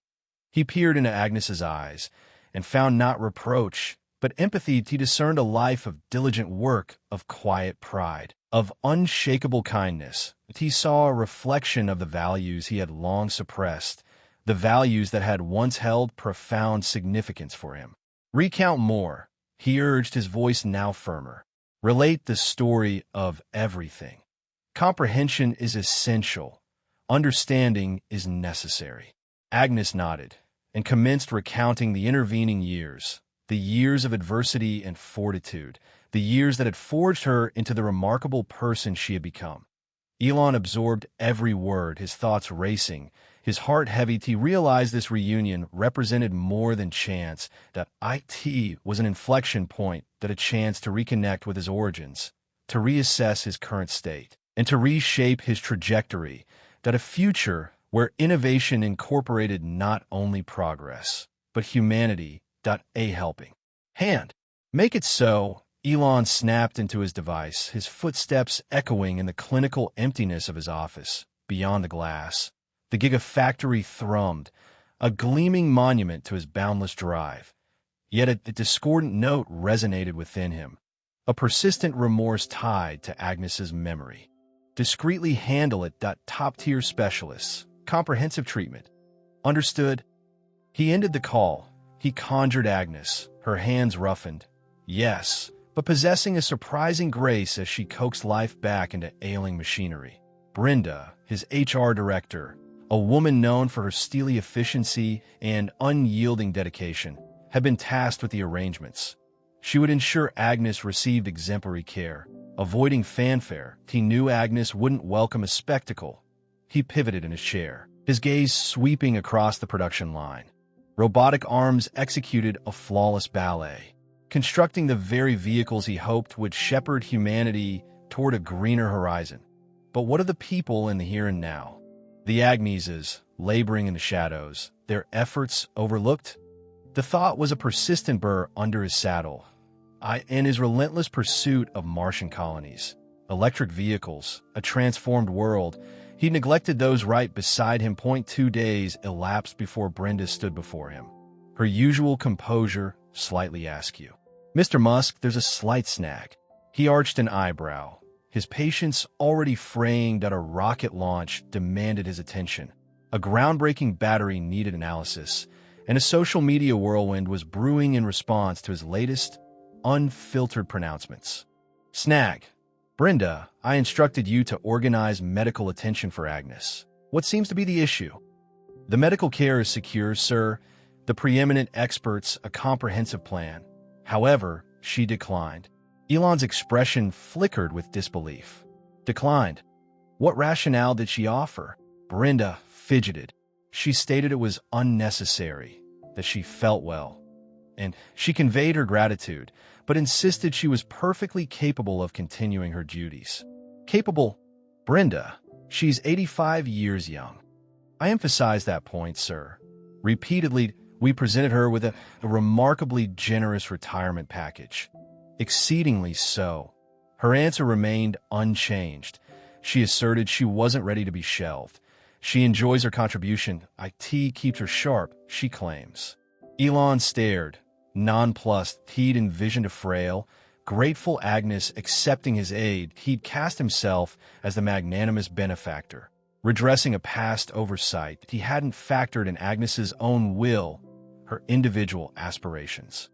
Speaker 1: He peered into Agnes's eyes and found not reproach, but empathy. He discerned a life of diligent work, of quiet pride, of unshakable kindness. He saw a reflection of the values he had long suppressed, the values that had once held profound significance for him. Recount more, he urged, his voice now firmer. Relate the story of everything. Comprehension is essential. Understanding is necessary. Agnes nodded and commenced recounting the intervening years, the years of adversity and fortitude, the years that had forged her into the remarkable person she had become. Elon absorbed every word, his thoughts racing, his heart heavy. He realized this reunion represented more than chance, that it was an inflection point, that a chance to reconnect with his origins, to reassess his current state, and to reshape his trajectory, that a future where innovation incorporated not only progress, but humanity. A helping hand. Make it so, Elon snapped into his device, his footsteps echoing in the clinical emptiness of his office. Beyond the glass, the gigafactory thrummed, a gleaming monument to his boundless drive. Yet a discordant note resonated within him, a persistent remorse tied to Agnes's memory. Discreetly handle it. Top-tier specialists. Comprehensive treatment. Understood? He ended the call. He conjured Agnes, her hands roughened. Yes, but possessing a surprising grace as she coaxed life back into ailing machinery. Brenda, his HR director, a woman known for her steely efficiency and unyielding dedication, had been tasked with the arrangements. She would ensure Agnes received exemplary care, avoiding fanfare. He knew Agnes wouldn't welcome a spectacle. He pivoted in his chair, his gaze sweeping across the production line. Robotic arms executed a flawless ballet, constructing the very vehicles he hoped would shepherd humanity toward a greener horizon. But what of the people in the here and now? The Agneses, laboring in the shadows, their efforts overlooked? The thought was a persistent burr under his saddle. In his relentless pursuit of Martian colonies, electric vehicles, a transformed world, he neglected those right beside him. 2 days elapsed before Brenda stood before him. Her usual composure slightly askew. Mr. Musk, there's a slight snag. He arched an eyebrow. His patience already fraying that a rocket launch demanded his attention. A groundbreaking battery needed analysis, and a social media whirlwind was brewing in response to his latest, unfiltered pronouncements. Snag. Brenda, I instructed you to organize medical attention for Agnes. What seems to be the issue? The medical care is secure, sir. The preeminent experts, a comprehensive plan. However, she declined. Elon's expression flickered with disbelief. Declined? What rationale did she offer? Brenda fidgeted. She stated it was unnecessary, that she felt well. And she conveyed her gratitude, but insisted she was perfectly capable of continuing her duties. Capable? Brenda, she's 85 years young. I emphasize that point, sir. Repeatedly, we presented her with a remarkably generous retirement package. Exceedingly so. Her answer remained unchanged. She asserted she wasn't ready to be shelved. She enjoys her contribution. IT keeps her sharp, she claims. Elon stared. Nonplussed, he'd envisioned a frail, grateful Agnes accepting his aid. He'd cast himself as the magnanimous benefactor. redressing a past oversight that he hadn't factored in Agnes's own will, her individual aspirations.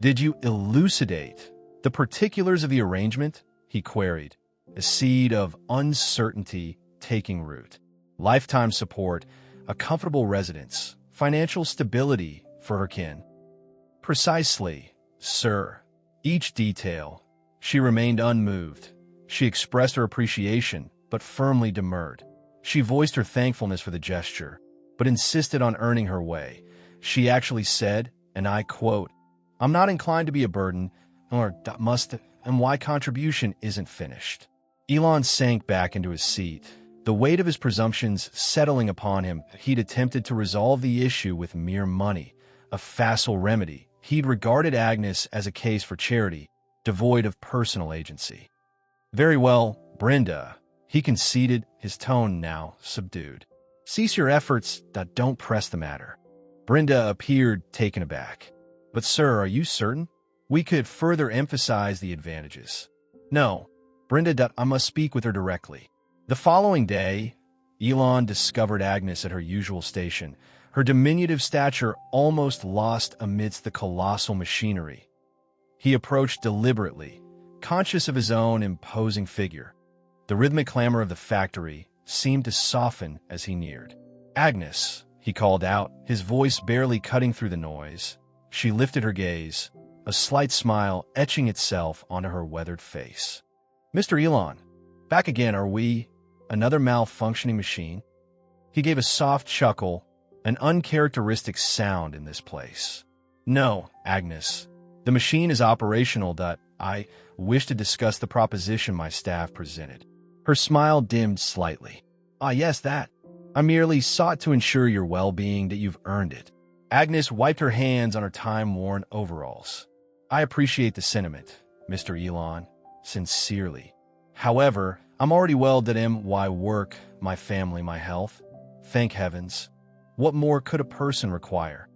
Speaker 1: "Did you elucidate the particulars of the arrangement?" he queried, a seed of uncertainty taking root. Lifetime support, a comfortable residence, financial stability for her kin. "Precisely, sir. Each detail." She remained unmoved. She expressed her appreciation, but firmly demurred. She voiced her thankfulness for the gesture, but insisted on earning her way. She actually said, and I quote, "I'm not inclined to be a burden, nor must, and why contribution isn't finished." Elon sank back into his seat, the weight of his presumptions settling upon him. He'd attempted to resolve the issue with mere money, a facile remedy. He'd regarded Agnes as a case for charity, devoid of personal agency. "Very well, Brenda," he conceded, his tone now subdued. "Cease your efforts, don't press the matter." Brenda appeared taken aback. "But sir, are you certain? We could further emphasize the advantages." "No, Brenda, I must speak with her directly." The following day, Elon discovered Agnes at her usual station, her diminutive stature almost lost amidst the colossal machinery. He approached deliberately, conscious of his own imposing figure. The rhythmic clamor of the factory seemed to soften as he neared. "Agnes," he called out, his voice barely cutting through the noise. She lifted her gaze, a slight smile etching itself onto her weathered face. "Mr. Elon, back again, are we? Another malfunctioning machine?" He gave a soft chuckle, an uncharacteristic sound in this place. "No, Agnes. The machine is operational. I wish to discuss the proposition my staff presented." Her smile dimmed slightly. "Ah, yes, that. I merely sought to ensure your well-being, that you've earned it." Agnes wiped her hands on her time-worn overalls. "I appreciate the sentiment, Mr. Elon, sincerely. However, I'm already well why work, my family, my health. Thank heavens. What more could a person require?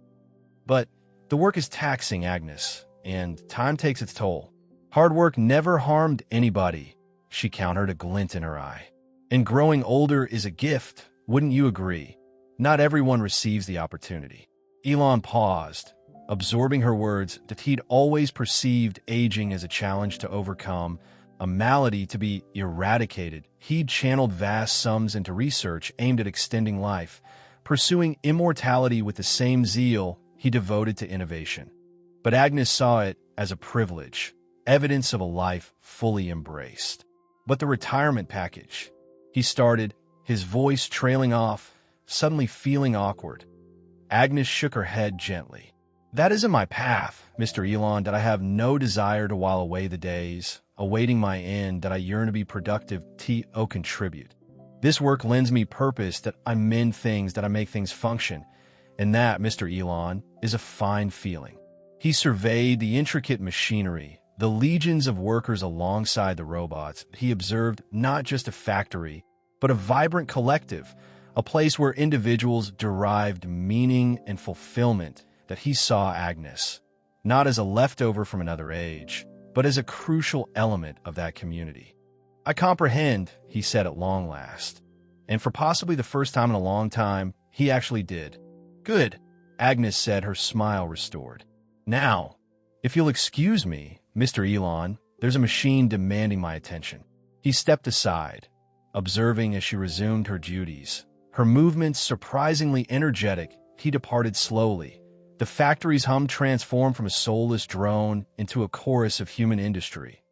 Speaker 1: But the work is taxing, Agnes, and time takes its toll. Hard work never harmed anybody," she countered, a glint in her eye. "And growing older is a gift, wouldn't you agree? Not everyone receives the opportunity." Elon paused, absorbing her words, that he'd always perceived aging as a challenge to overcome, a malady to be eradicated. He'd channeled vast sums into research aimed at extending life, pursuing immortality with the same zeal he devoted to innovation. But Agnes saw it as a privilege, evidence of a life fully embraced. "But the retirement package," he started, his voice trailing off, suddenly feeling awkward. Agnes shook her head gently. "That isn't my path, Mr. Elon, that I have no desire to while away the days, awaiting my end, that I yearn to be productive, contribute. This work lends me purpose, that I mend things, that I make things function. And that, Mr. Elon, is a fine feeling." He surveyed the intricate machinery, the legions of workers alongside the robots. He observed not just a factory, but a vibrant collective, a place where individuals derived meaning and fulfillment. That he saw Agnes, not as a leftover from another age, but as a crucial element of that community. "I comprehend," he said at long last. And for possibly the first time in a long time, he actually did. "Good," Agnes said, her smile restored. "Now, if you'll excuse me, Mr. Elon, there's a machine demanding my attention." He stepped aside, observing as she resumed her duties. Her movements surprisingly energetic, he departed slowly. The factory's hum transformed from a soulless drone into a chorus of human industry.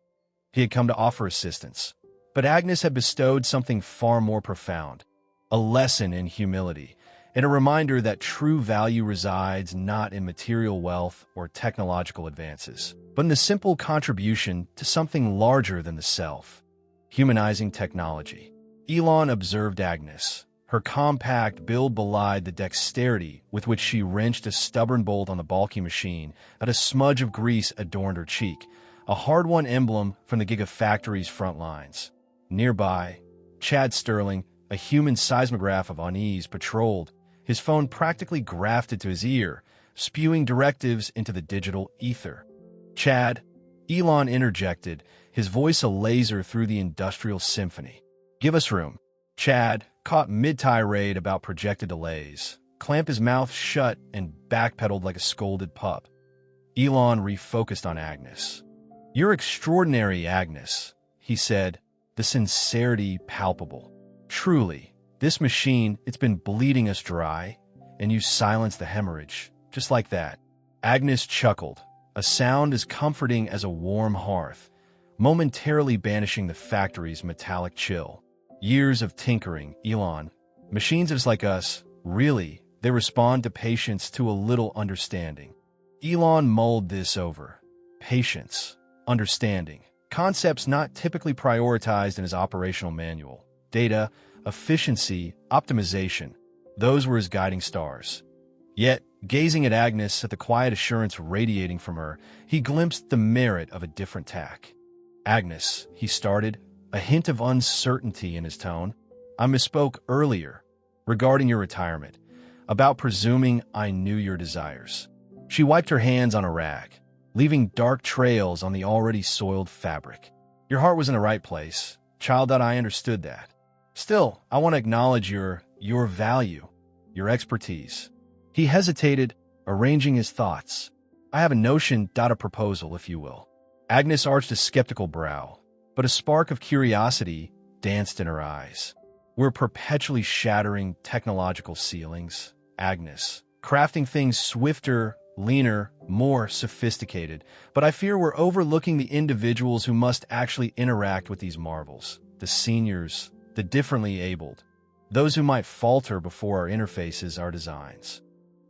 Speaker 1: He had come to offer assistance. But Agnes had bestowed something far more profound, a lesson in humility, and a reminder that true value resides not in material wealth or technological advances, but in the simple contribution to something larger than the self, humanizing technology. Elon observed Agnes. Her compact build belied the dexterity with which she wrenched a stubborn bolt on the bulky machine, that a smudge of grease adorned her cheek, a hard-won emblem from the gigafactory's front lines. Nearby, Chad Sterling, a human seismograph of unease, patrolled, his phone practically grafted to his ear, spewing directives into the digital ether. "Chad," Elon interjected, his voice a laser through the industrial symphony. "Give us room." Chad, caught mid-tirade about projected delays, clamped his mouth shut, and backpedaled like a scolded pup. Elon refocused on Agnes. "You're extraordinary, Agnes," he said, the sincerity palpable. "Truly, this machine, it's been bleeding us dry, and you silenced the hemorrhage, just like that." Agnes chuckled, a sound as comforting as a warm hearth, momentarily banishing the factory's metallic chill. "Years of tinkering, Elon. Machines just like us, really, they respond to patience, to a little understanding." Elon mulled this over. Patience, understanding, concepts not typically prioritized in his operational manual. Data, efficiency, optimization, those were his guiding stars. Yet, gazing at Agnes, at the quiet assurance radiating from her, he glimpsed the merit of a different tack. "Agnes," he started, a hint of uncertainty in his tone. "I misspoke earlier, regarding your retirement, about presuming I knew your desires." She wiped her hands on a rag, leaving dark trails on the already soiled fabric. "Your heart was in the right place, child. I understood that. Still, I want to acknowledge your value, your expertise." He hesitated, arranging his thoughts. "I have a notion, a proposal, if you will." Agnes arched a skeptical brow, but a spark of curiosity danced in her eyes. "We're perpetually shattering technological ceilings, Agnes, crafting things swifter, leaner, more sophisticated, but I fear we're overlooking the individuals who must actually interact with these marvels, the seniors, the differently abled, those who might falter before our interfaces, our designs."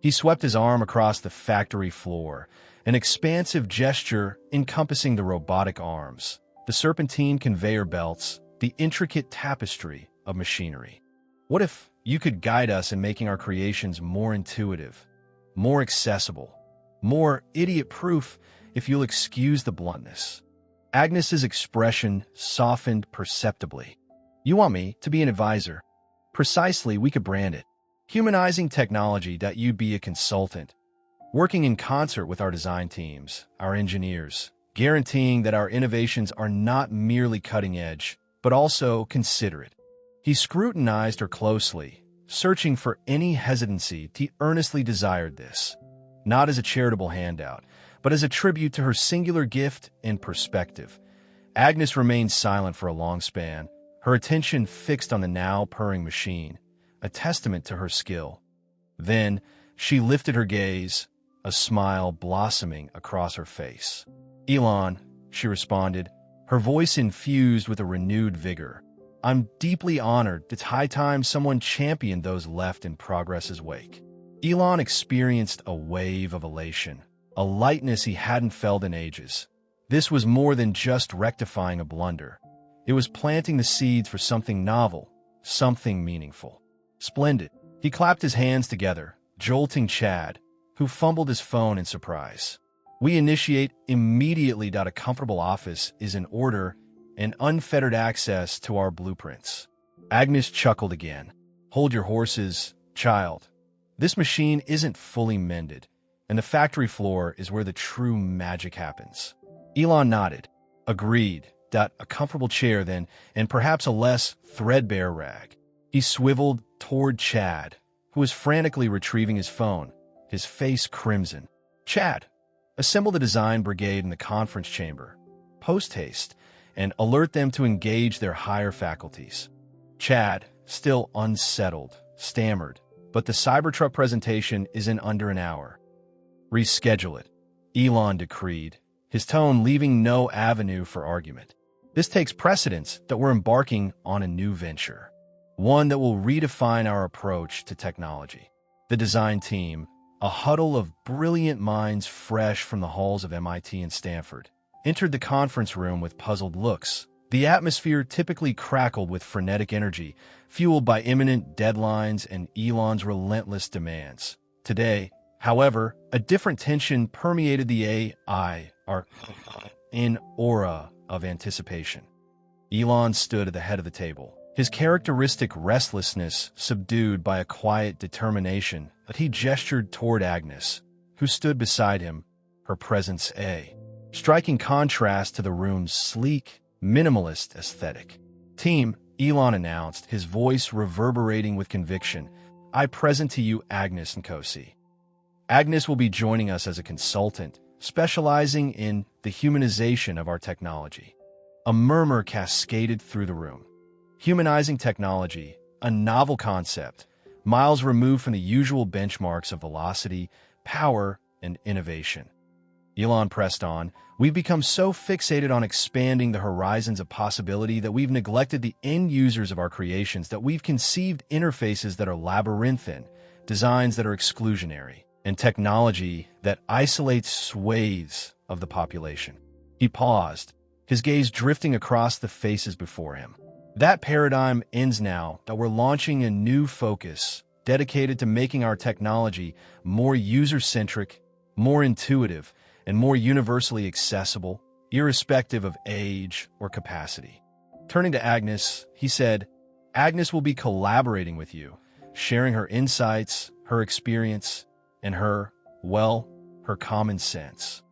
Speaker 1: He swept his arm across the factory floor, an expansive gesture encompassing the robotic arms, the serpentine conveyor belts, the intricate tapestry of machinery. "What if you could guide us in making our creations more intuitive, more accessible, more idiot-proof, if you'll excuse the bluntness?" Agnes's expression softened perceptibly. "You want me to be an advisor?" "Precisely, we could brand it. Humanizing technology. You'd be a consultant, working in concert with our design teams, our engineers, guaranteeing that our innovations are not merely cutting-edge, but also considerate." He scrutinized her closely, searching for any hesitancy. He earnestly desired this, not as a charitable handout, but as a tribute to her singular gift and perspective. Agnes remained silent for a long span, her attention fixed on the now purring machine, a testament to her skill. Then she lifted her gaze, a smile blossoming across her face. "Elon," she responded, her voice infused with a renewed vigor, "I'm deeply honored. It's high time someone championed those left in progress's wake." Elon experienced a wave of elation, a lightness he hadn't felt in ages. This was more than just rectifying a blunder. It was planting the seeds for something novel, something meaningful. "Splendid." He clapped his hands together, jolting Chad, who fumbled his phone in surprise. "We initiate immediately. A comfortable office is in order, and unfettered access to our blueprints." Agnes chuckled again. "Hold your horses, child. This machine isn't fully mended, and the factory floor is where the true magic happens." Elon nodded. "Agreed. A comfortable chair, then, and perhaps a less threadbare rag." He swiveled toward Chad, who was frantically retrieving his phone, his face crimson. "Chad, assemble the design brigade in the conference chamber, post-haste, and alert them to engage their higher faculties." Chad, still unsettled, stammered, "But the Cybertruck presentation is in under an hour." "Reschedule it," Elon decreed, his tone leaving no avenue for argument. "This takes precedence. We're embarking on a new venture, one that will redefine our approach to technology." The design team, a huddle of brilliant minds fresh from the halls of MIT and Stanford, entered the conference room with puzzled looks. The atmosphere typically crackled with frenetic energy, fueled by imminent deadlines and Elon's relentless demands. Today, however, a different tension permeated the an aura of anticipation. Elon stood at the head of the table, his characteristic restlessness subdued by a quiet determination, but he gestured toward Agnes, who stood beside him, her presence a striking contrast to the room's sleek, minimalist aesthetic. "Team," Elon announced, his voice reverberating with conviction. "I present to you Agnes Nkosi. Agnes will be joining us as a consultant, specializing in the humanization of our technology." A murmur cascaded through the room. Humanizing technology, a novel concept, miles removed from the usual benchmarks of velocity, power, and innovation. Elon pressed on, "We've become so fixated on expanding the horizons of possibility that we've neglected the end users of our creations, that we've conceived interfaces that are labyrinthine, designs that are exclusionary, and technology that isolates swathes of the population." He paused, his gaze drifting across the faces before him. "That paradigm ends now, that we're launching a new focus dedicated to making our technology more user-centric, more intuitive, and more universally accessible, irrespective of age or capacity." Turning to Agnes, he said, "Agnes will be collaborating with you, sharing her insights, her experience, and her common sense."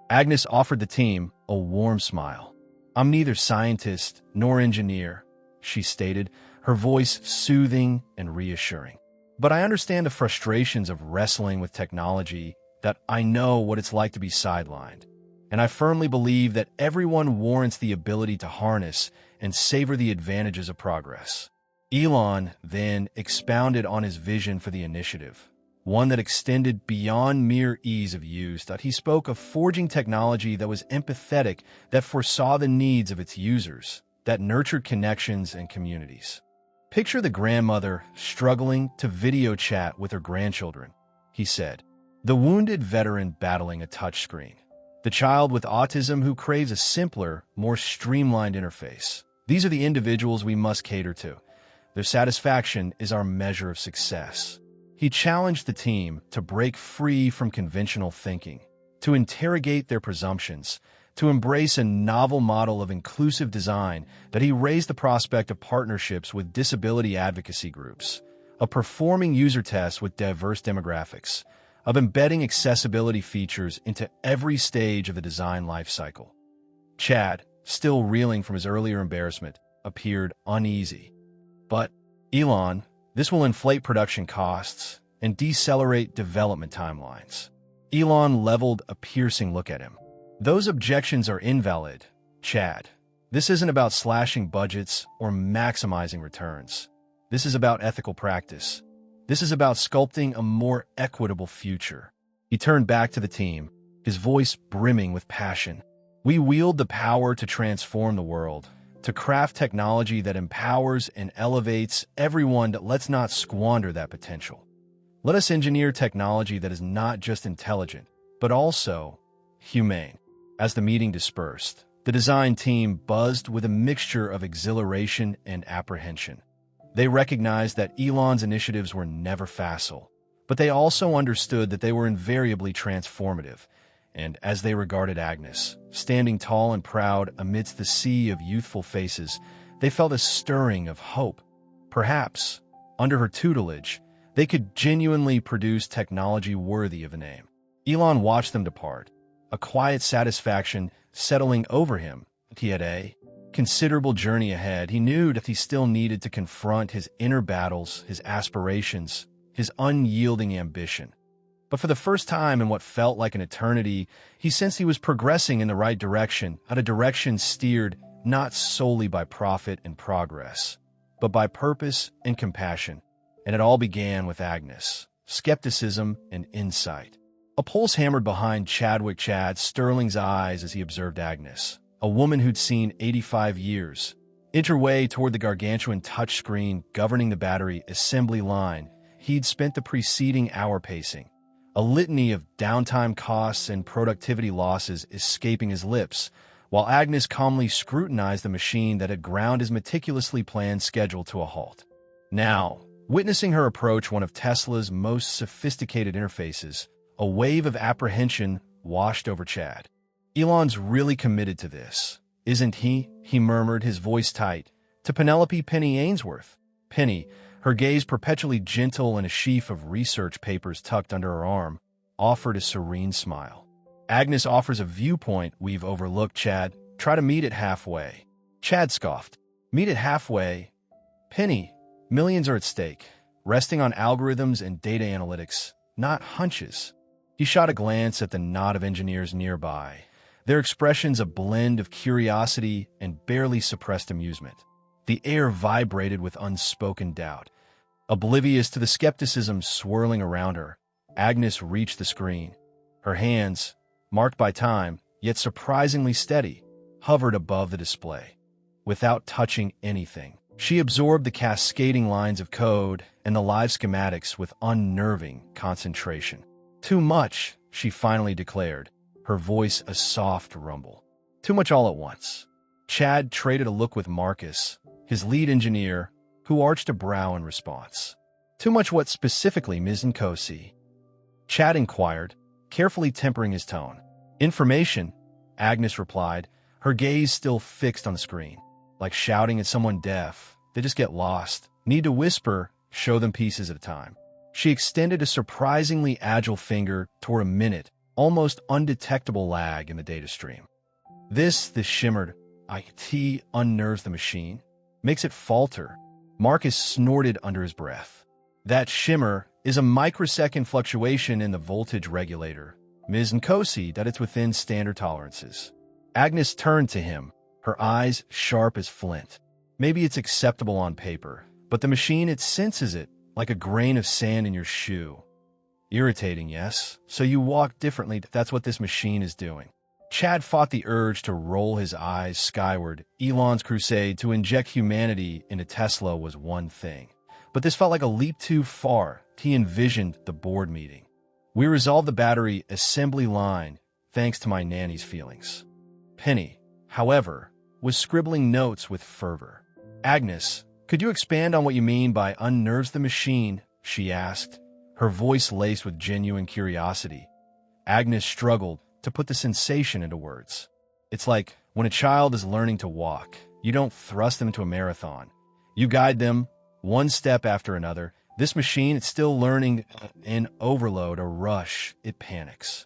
Speaker 1: Agnes offered the team a warm smile. "I'm neither scientist nor engineer," she stated, her voice soothing and reassuring. "But I understand the frustrations of wrestling with technology, that I know what it's like to be sidelined. And I firmly believe that everyone warrants the ability to harness and savor the advantages of progress." Elon then expounded on his vision for the initiative, one that extended beyond mere ease of use. That he spoke of forging technology that was empathetic, that foresaw the needs of its users, that nurtured connections and communities. "Picture the grandmother struggling to video chat with her grandchildren," he said. "The wounded veteran battling a touchscreen. The child with autism who craves a simpler, more streamlined interface. These are the individuals we must cater to. Their satisfaction is our measure of success." He challenged the team to break free from conventional thinking, to interrogate their presumptions, to embrace a novel model of inclusive design. That he raised the prospect of partnerships with disability advocacy groups, of performing user tests with diverse demographics, of embedding accessibility features into every stage of the design lifecycle. Chad, still reeling from his earlier embarrassment, appeared uneasy. "But, Elon, this will inflate production costs and decelerate development timelines." Elon leveled a piercing look at him. "Those objections are invalid, Chad. This isn't about slashing budgets or maximizing returns. This is about ethical practice. This is about sculpting a more equitable future." He turned back to the team, his voice brimming with passion. "We wield the power to transform the world, to craft technology that empowers and elevates everyone. That let's not squander that potential. Let us engineer technology that is not just intelligent, but also humane." As the meeting dispersed, the design team buzzed with a mixture of exhilaration and apprehension. They recognized that Elon's initiatives were never facile, but they also understood that they were invariably transformative. And as they regarded Agnes, standing tall and proud amidst the sea of youthful faces, they felt a stirring of hope. Perhaps, under her tutelage, they could genuinely produce technology worthy of a name. Elon watched them depart, a quiet satisfaction settling over him. He had a considerable journey ahead. He knew that he still needed to confront his inner battles, his aspirations, his unyielding ambition. But for the first time in what felt like an eternity, he sensed he was progressing in the right direction, a direction steered not solely by profit and progress, but by purpose and compassion. And it all began with Agnes, skepticism and insight. A pulse hammered behind Chad Sterling's eyes as he observed Agnes, a woman who'd seen 85 years, inch her way toward the gargantuan touchscreen governing the battery assembly line. He'd spent the preceding hour pacing, a litany of downtime costs and productivity losses escaping his lips, while Agnes calmly scrutinized the machine that had ground his meticulously planned schedule to a halt. Now, witnessing her approach one of Tesla's most sophisticated interfaces, a wave of apprehension washed over Chad. "Elon's really committed to this, isn't he?" he murmured, his voice tight. To Penelope Penny Ainsworth. Penny, her gaze perpetually gentle and a sheaf of research papers tucked under her arm, offered a serene smile. "Agnes offers a viewpoint we've overlooked, Chad. Try to meet it halfway." Chad scoffed. "Meet it halfway? Penny, millions are at stake, resting on algorithms and data analytics, not hunches. He shot a glance at the knot of engineers nearby, their expressions a blend of curiosity and barely suppressed amusement. The air vibrated with unspoken doubt. Oblivious to the skepticism swirling around her, Agnes reached the screen. Her hands, marked by time, yet surprisingly steady, hovered above the display. Without touching anything, she absorbed the cascading lines of code and the live schematics with unnerving concentration. Too much, she finally declared, her voice a soft rumble. Too much all at once. Chad traded a look with Marcus, his lead engineer, who arched a brow in response. Too much what specifically, Ms. Nkosi? Chad inquired, carefully tempering his tone. Information, Agnes replied, her gaze still fixed on the screen. Like shouting at someone deaf, they just get lost. Need to whisper, show them pieces at a time. She extended a surprisingly agile finger toward a minute, almost undetectable lag in the data stream. This shimmered, IT unnerves the machine, makes it falter. Marcus snorted under his breath. That shimmer is a microsecond fluctuation in the voltage regulator, Ms. Nkosi, that it's within standard tolerances. Agnes turned to him, her eyes sharp as flint. Maybe it's acceptable on paper, but the machine, it senses it, like a grain of sand in your shoe. Irritating, yes? So you walk differently, that's what this machine is doing. Chad fought the urge to roll his eyes skyward. Elon's crusade to inject humanity into Tesla was one thing, but this felt like a leap too far. He envisioned the board meeting. We resolved the battery assembly line thanks to my nanny's feelings. Penny, however, was scribbling notes with fervor. Agnes, could you expand on what you mean by unnerves the machine? She asked, her voice laced with genuine curiosity. Agnes struggled to put the sensation into words. It's like when a child is learning to walk, you don't thrust them into a marathon. You guide them one step after another. This machine, it's still learning in overload, a rush. It panics.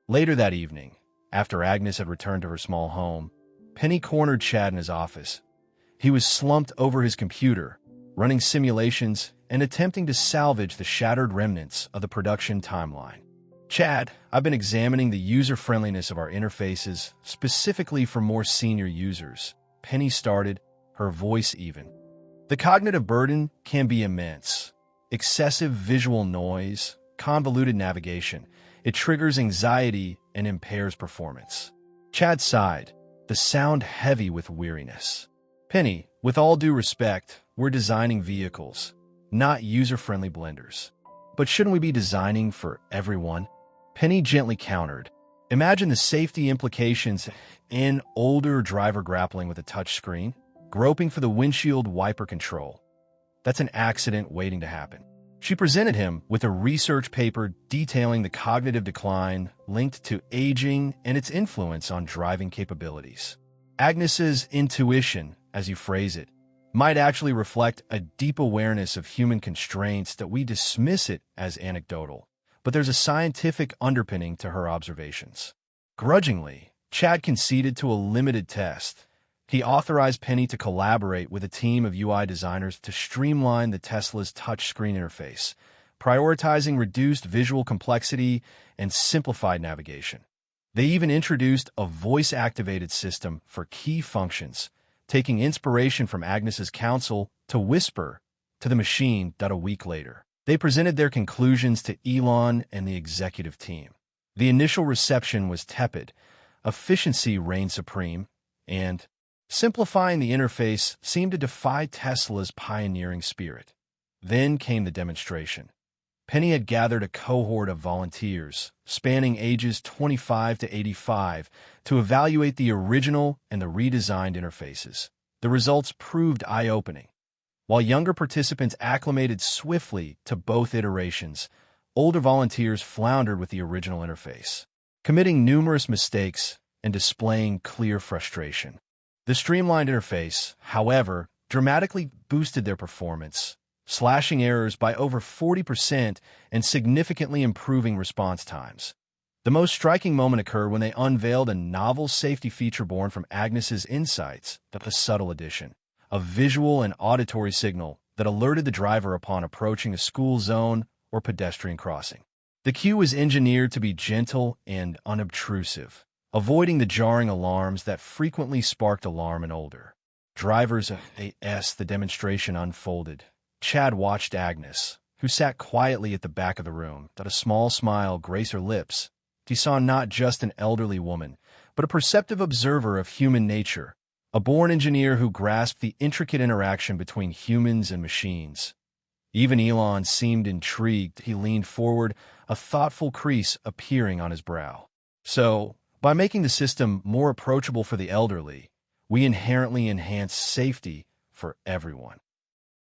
Speaker 1: Later that evening, after Agnes had returned to her small home, Penny cornered Chad in his office. He was slumped over his computer, running simulations and attempting to salvage the shattered remnants of the production timeline. Chad, I've been examining the user-friendliness of our interfaces, specifically for more senior users. Penny started, her voice even. The cognitive burden can be immense. Excessive visual noise, convoluted navigation. It triggers anxiety and impairs performance. Chad sighed, the sound heavy with weariness. Penny, with all due respect, we're designing vehicles, not user-friendly blenders. But shouldn't we be designing for everyone? Penny gently countered. Imagine the safety implications. An older driver grappling with a touchscreen, groping for the windshield wiper control. That's an accident waiting to happen. She presented him with a research paper detailing the cognitive decline linked to aging and its influence on driving capabilities. Agnes's intuition, as you phrase it, might actually reflect a deep awareness of human constraints that we dismiss it as anecdotal. But there's a scientific underpinning to her observations. Grudgingly, Chad conceded to a limited test. He authorized Penny to collaborate with a team of UI designers to streamline the Tesla's touchscreen interface, prioritizing reduced visual complexity and simplified navigation. They even introduced a voice-activated system for key functions, taking inspiration from Agnes's counsel to whisper to the machine. A week later, they presented their conclusions to Elon and the executive team. The initial reception was tepid, efficiency reigned supreme, and simplifying the interface seemed to defy Tesla's pioneering spirit. Then came the demonstration. Penny had gathered a cohort of volunteers, spanning ages 25 to 85, to evaluate the original and the redesigned interfaces. The results proved eye-opening. While younger participants acclimated swiftly to both iterations, older volunteers floundered with the original interface, committing numerous mistakes and displaying clear frustration. The streamlined interface, however, dramatically boosted their performance, slashing errors by over 40% and significantly improving response times. The most striking moment occurred when they unveiled a novel safety feature born from Agnes's insights, a subtle addition. a visual and auditory signal that alerted the driver upon approaching a school zone or pedestrian crossing. The cue was engineered to be gentle and unobtrusive, avoiding the jarring alarms that frequently sparked alarm in older drivers. As the demonstration unfolded, Chad watched Agnes, who sat quietly at the back of the room, let a small smile grace her lips. He saw not just an elderly woman, but a perceptive observer of human nature, a born engineer who grasped the intricate interaction between humans and machines. Even Elon seemed intrigued. He leaned forward, a thoughtful crease appearing on his brow. So, by making the system more approachable for the elderly, we inherently enhance safety for everyone.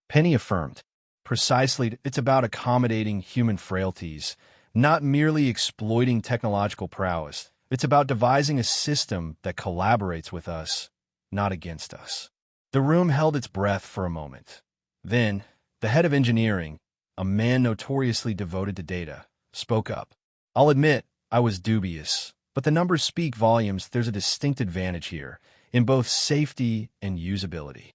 Speaker 1: Penny affirmed. Precisely, it's about accommodating human frailties, not merely exploiting technological prowess. It's about devising a system that collaborates with us, not against us. The room held its breath for a moment. Then, the head of engineering, a man notoriously devoted to data, spoke up. I'll admit, I was dubious, but the numbers speak volumes. There's a distinct advantage here, in both safety and usability.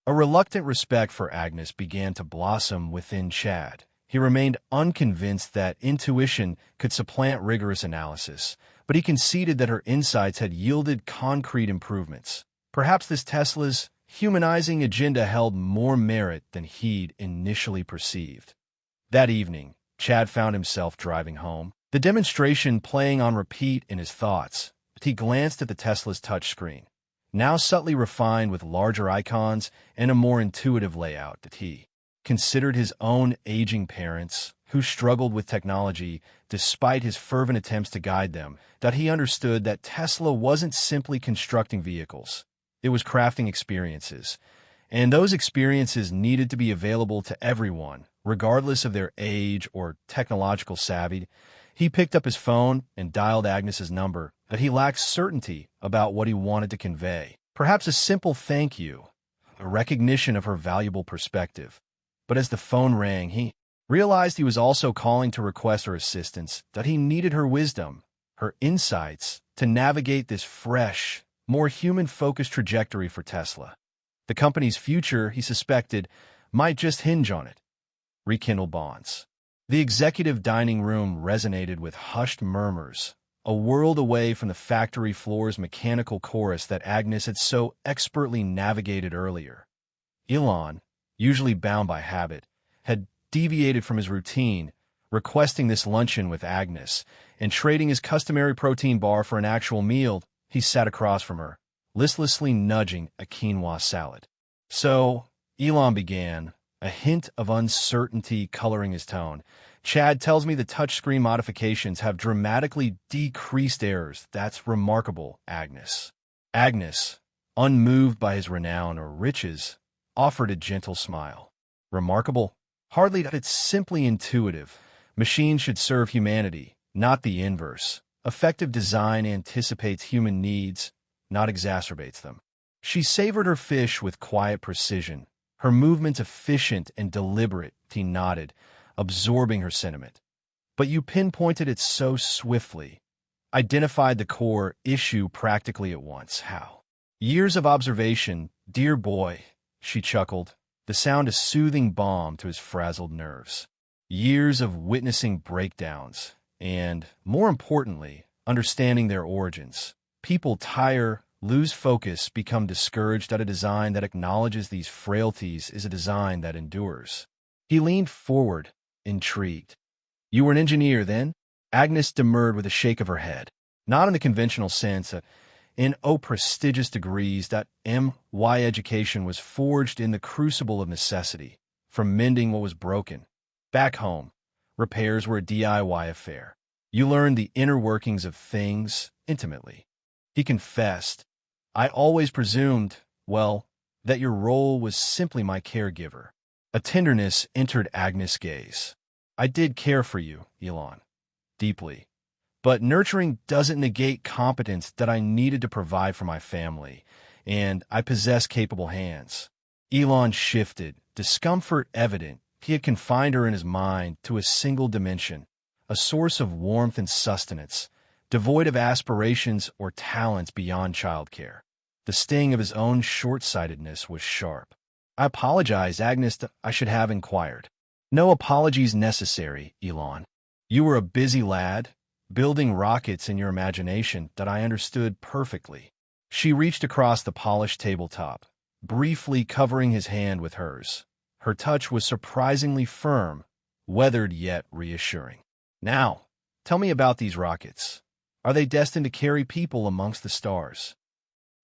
Speaker 1: A reluctant respect for Agnes began to blossom within Chad. He remained unconvinced that intuition could supplant rigorous analysis, but he conceded that her insights had yielded concrete improvements. Perhaps this Tesla's humanizing agenda held more merit than he'd initially perceived. That evening, Chad found himself driving home, the demonstration playing on repeat in his thoughts. He glanced at the Tesla's touchscreen, now subtly refined with larger icons and a more intuitive layout. That he considered his own aging parents, who struggled with technology despite his fervent attempts to guide them, that he understood that Tesla wasn't simply constructing vehicles. It was crafting experiences, and those experiences needed to be available to everyone, regardless of their age or technological savvy. He picked up his phone and dialed Agnes's number, but he lacked certainty about what he wanted to convey. Perhaps a simple thank you, a recognition of her valuable perspective. But as the phone rang, he realized he was also calling to request her assistance, that he needed her wisdom, her insights, to navigate this fresh, more human-focused trajectory for Tesla. The company's future, he suspected, might just hinge on it. Rekindle bonds. The executive dining room resonated with hushed murmurs, a world away from the factory floor's mechanical chorus that Agnes had so expertly navigated earlier. Elon, usually bound by habit, had deviated from his routine, requesting this luncheon with Agnes, and trading his customary protein bar for an actual meal. He sat across from her, listlessly nudging a quinoa salad. So, Elon began, a hint of uncertainty coloring his tone. Chad tells me the touchscreen modifications have dramatically decreased errors. That's remarkable, Agnes. Agnes, unmoved by his renown or riches, offered a gentle smile. Remarkable? Hardly that. It's simply intuitive. Machines should serve humanity, not the inverse. Effective design anticipates human needs, not exacerbates them. She savored her fish with quiet precision, her movements efficient and deliberate. He nodded, absorbing her sentiment. But you pinpointed it so swiftly, identified the core issue practically at once. How? Years of observation, dear boy, she chuckled, the sound a soothing balm to his frazzled nerves. Years of witnessing breakdowns, and, more importantly, understanding their origins. People tire, lose focus, become discouraged. At a design that acknowledges these frailties is a design that endures. He leaned forward, intrigued. You were an engineer, then? Agnes demurred with a shake of her head. Not in the conventional sense. In prestigious degrees, that MY education was forged in the crucible of necessity, from mending what was broken. Back home, repairs were a DIY affair. You learned the inner workings of things intimately. He confessed, I always presumed, well, that your role was simply my caregiver. A tenderness entered Agnes' gaze. I did care for you, Elon, deeply. But nurturing doesn't negate competence that I needed to provide for my family, and I possess capable hands. Elon shifted, discomfort evident. He had confined her in his mind to a single dimension, a source of warmth and sustenance, devoid of aspirations or talents beyond childcare. The sting of his own short-sightedness was sharp. "I apologize, Agnes. I should have inquired." "No apologies necessary, Elon. You were a busy lad, building rockets in your imagination that I understood perfectly." She reached across the polished tabletop, briefly covering his hand with hers. Her touch was surprisingly firm, weathered yet reassuring. "Now, tell me about these rockets. Are they destined to carry people amongst the stars?"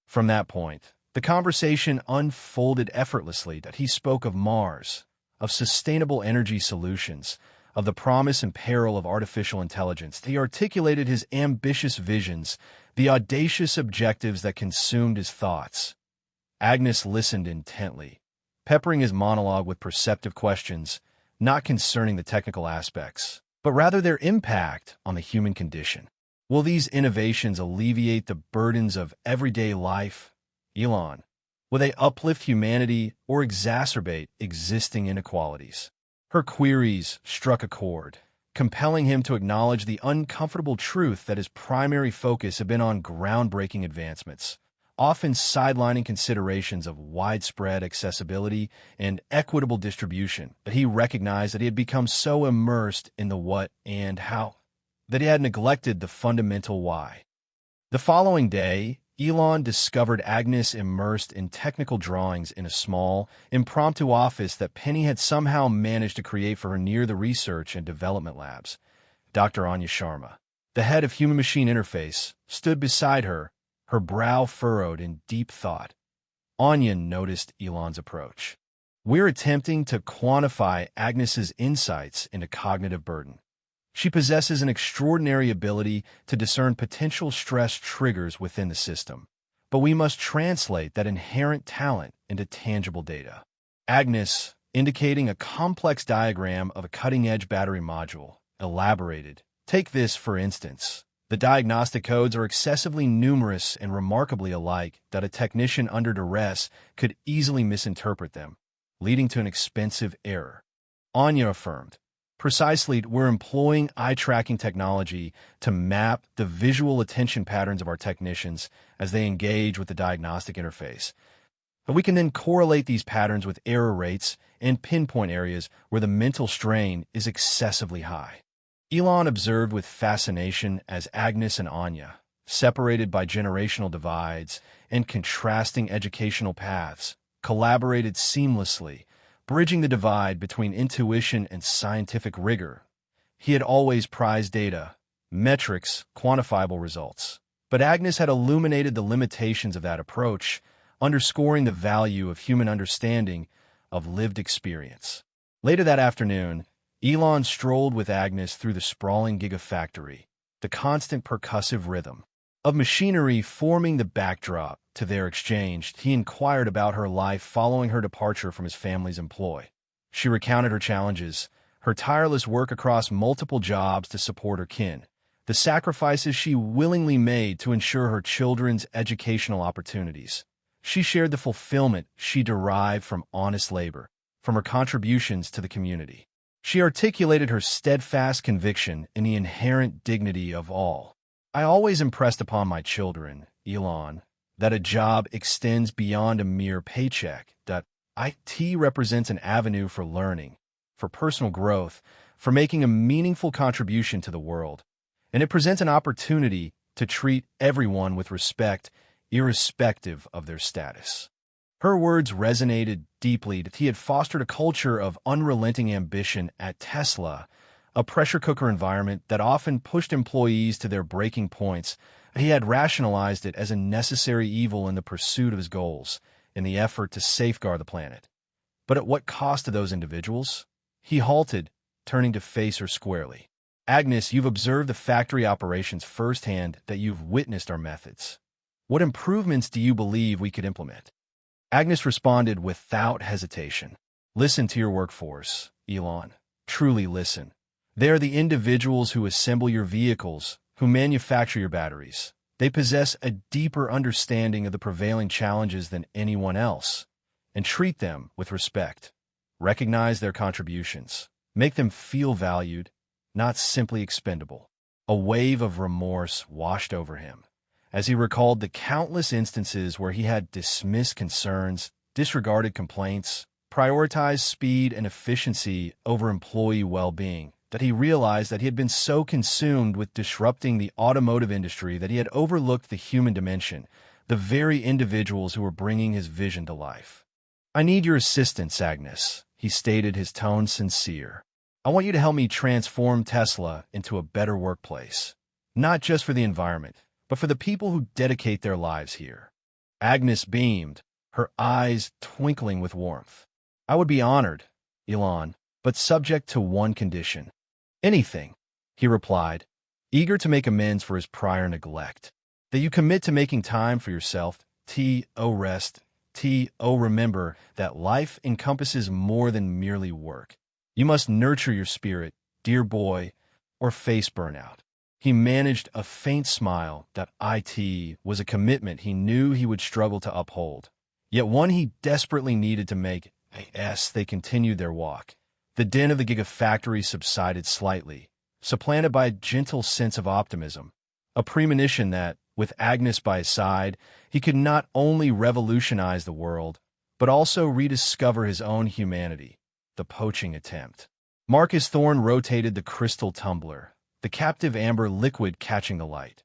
Speaker 1: From that point, the conversation unfolded effortlessly. That he spoke of Mars, of sustainable energy solutions, of the promise and peril of artificial intelligence. He articulated his ambitious visions, the audacious objectives that consumed his thoughts. Agnes listened intently, peppering his monologue with perceptive questions, not concerning the technical aspects, but rather their impact on the human condition. Will these innovations alleviate the burdens of everyday life, Elon? Will they uplift humanity or exacerbate existing inequalities? Her queries struck a chord, compelling him to acknowledge the uncomfortable truth that his primary focus had been on groundbreaking advancements, often sidelining considerations of widespread accessibility and equitable distribution. But he recognized that he had become so immersed in the what and how that he had neglected the fundamental why. The following day, Elon discovered Agnes immersed in technical drawings in a small, impromptu office that Penny had somehow managed to create for her near the research and development labs. Dr. Anya Sharma, the head of human-machine interface, stood beside her, her brow furrowed in deep thought. Anya noticed Elon's approach. "We're attempting to quantify Agnes's insights into cognitive burden. She possesses an extraordinary ability to discern potential stress triggers within the system, but we must translate that inherent talent into tangible data." Agnes, indicating a complex diagram of a cutting-edge battery module, elaborated. "Take this, for instance. The diagnostic codes are excessively numerous and remarkably alike that a technician under duress could easily misinterpret them, leading to an expensive error." Anya affirmed. "Precisely, we're employing eye-tracking technology to map the visual attention patterns of our technicians as they engage with the diagnostic interface. But we can then correlate these patterns with error rates and pinpoint areas where the mental strain is excessively high." Elon observed with fascination as Agnes and Anya, separated by generational divides and contrasting educational paths, collaborated seamlessly, bridging the divide between intuition and scientific rigor. He had always prized data, metrics, quantifiable results. But Agnes had illuminated the limitations of that approach, underscoring the value of human understanding, of lived experience. Later that afternoon, Elon strolled with Agnes through the sprawling gigafactory, the constant percussive rhythm of machinery forming the backdrop to their exchange. He inquired about her life following her departure from his family's employ. She recounted her challenges, her tireless work across multiple jobs to support her kin, the sacrifices she willingly made to ensure her children's educational opportunities. She shared the fulfillment she derived from honest labor, from her contributions to the community. She articulated her steadfast conviction in the inherent dignity of all. "I always impressed upon my children, Elon, that a job extends beyond a mere paycheck, that IT represents an avenue for learning, for personal growth, for making a meaningful contribution to the world, and it presents an opportunity to treat everyone with respect, irrespective of their status." Her words resonated deeply. That he had fostered a culture of unrelenting ambition at Tesla, a pressure cooker environment that often pushed employees to their breaking points. He had rationalized it as a necessary evil in the pursuit of his goals, in the effort to safeguard the planet. But at what cost to those individuals? He halted, turning to face her squarely. "Agnes, you've observed the factory operations firsthand, that you've witnessed our methods. What improvements do you believe we could implement?" Agnes responded without hesitation. "Listen to your workforce, Elon. Truly listen. They are the individuals who assemble your vehicles, who manufacture your batteries. They possess a deeper understanding of the prevailing challenges than anyone else. And treat them with respect. Recognize their contributions. Make them feel valued, not simply expendable." A wave of remorse washed over him. as he recalled the countless instances where he had dismissed concerns, disregarded complaints, prioritized speed and efficiency over employee well-being, that he realized that he had been so consumed with disrupting the automotive industry that he had overlooked the human dimension, the very individuals who were bringing his vision to life. "I need your assistance, Agnes," he stated, his tone sincere. "I want you to help me transform Tesla into a better workplace, not just for the environment, but for the people who dedicate their lives here." Agnes beamed, her eyes twinkling with warmth. "I would be honored, Elon, but subject to one condition." "Anything," he replied, eager to make amends for his prior neglect. "That you commit to making time for yourself. Rest. Remember that life encompasses more than merely work. You must nurture your spirit, dear boy, or face burnout." He managed a faint smile. That it was a commitment he knew he would struggle to uphold, yet one he desperately needed to make. As they continued their walk, the din of the gigafactory subsided slightly, supplanted by a gentle sense of optimism, a premonition that, with Agnes by his side, he could not only revolutionize the world, but also rediscover his own humanity. The poaching attempt. Marcus Thorne rotated the crystal tumbler, the captive amber liquid catching the light.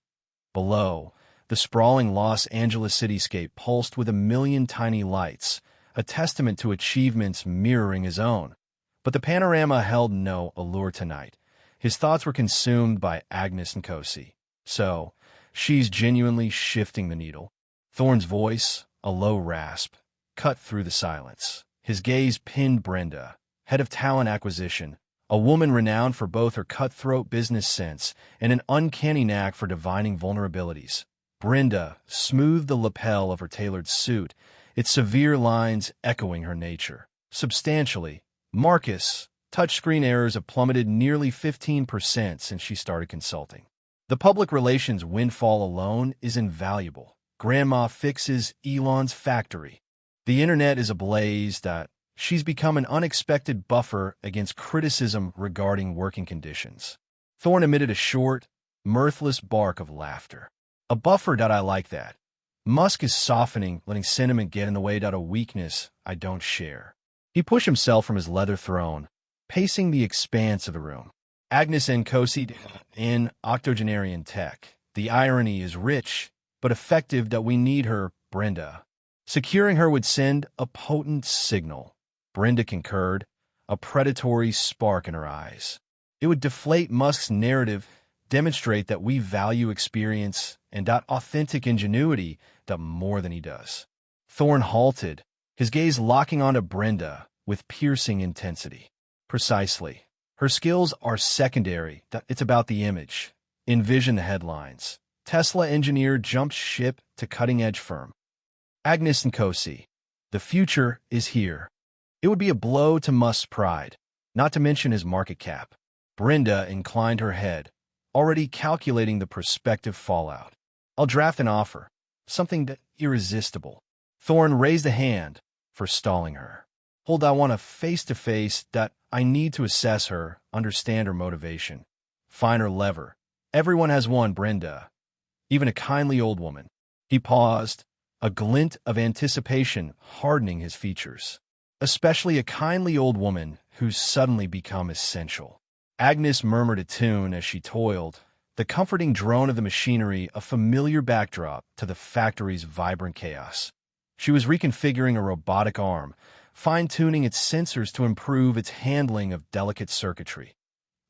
Speaker 1: Below, the sprawling Los Angeles cityscape pulsed with a million tiny lights, a testament to achievements mirroring his own. But the panorama held no allure tonight. His thoughts were consumed by Agnes and Kosi. "So, she's genuinely shifting the needle." Thorne's voice, a low rasp, cut through the silence. His gaze pinned Brenda, head of talent acquisition, a woman renowned for both her cutthroat business sense and an uncanny knack for divining vulnerabilities. Brenda smoothed the lapel of her tailored suit, its severe lines echoing her nature. Substantially, Marcus, touchscreen errors have plummeted nearly 15% since she started consulting. The public relations windfall alone is invaluable. Grandma fixes Elon's factory. The internet is ablaze. She's become an unexpected buffer against criticism regarding working conditions. Thorne emitted a short, mirthless bark of laughter. "A buffer. I like that. Musk is softening, letting sentiment get in the way. A weakness I don't share." He pushed himself from his leather throne, pacing the expanse of the room. Agnes and Kosi in octogenarian tech. The irony is rich, but effective. We need her, Brenda. Securing her would send a potent signal. Brenda concurred, a predatory spark in her eyes. It would deflate Musk's narrative, demonstrate that we value experience and authentic ingenuity more than he does. Thorne halted, his gaze locking onto Brenda with piercing intensity. "Precisely. Her skills are secondary. It's about the image. Envision the headlines. Tesla engineer jumps ship to cutting-edge firm." Agnes and Kosi. "The future is here." It would be a blow to Musk's pride, not to mention his market cap. Brenda inclined her head, already calculating the prospective fallout. "I'll draft an offer. Something irresistible." Thorne raised a hand, forestalling her. "Hold, I want a face-to-face. I need to assess her, understand her motivation. Find her lever. Everyone has one, Brenda. Even a kindly old woman." He paused, a glint of anticipation hardening his features. "Especially a kindly old woman who's suddenly become essential." Agnes murmured a tune as she toiled, the comforting drone of the machinery a familiar backdrop to the factory's vibrant chaos. She was reconfiguring a robotic arm, fine-tuning its sensors to improve its handling of delicate circuitry.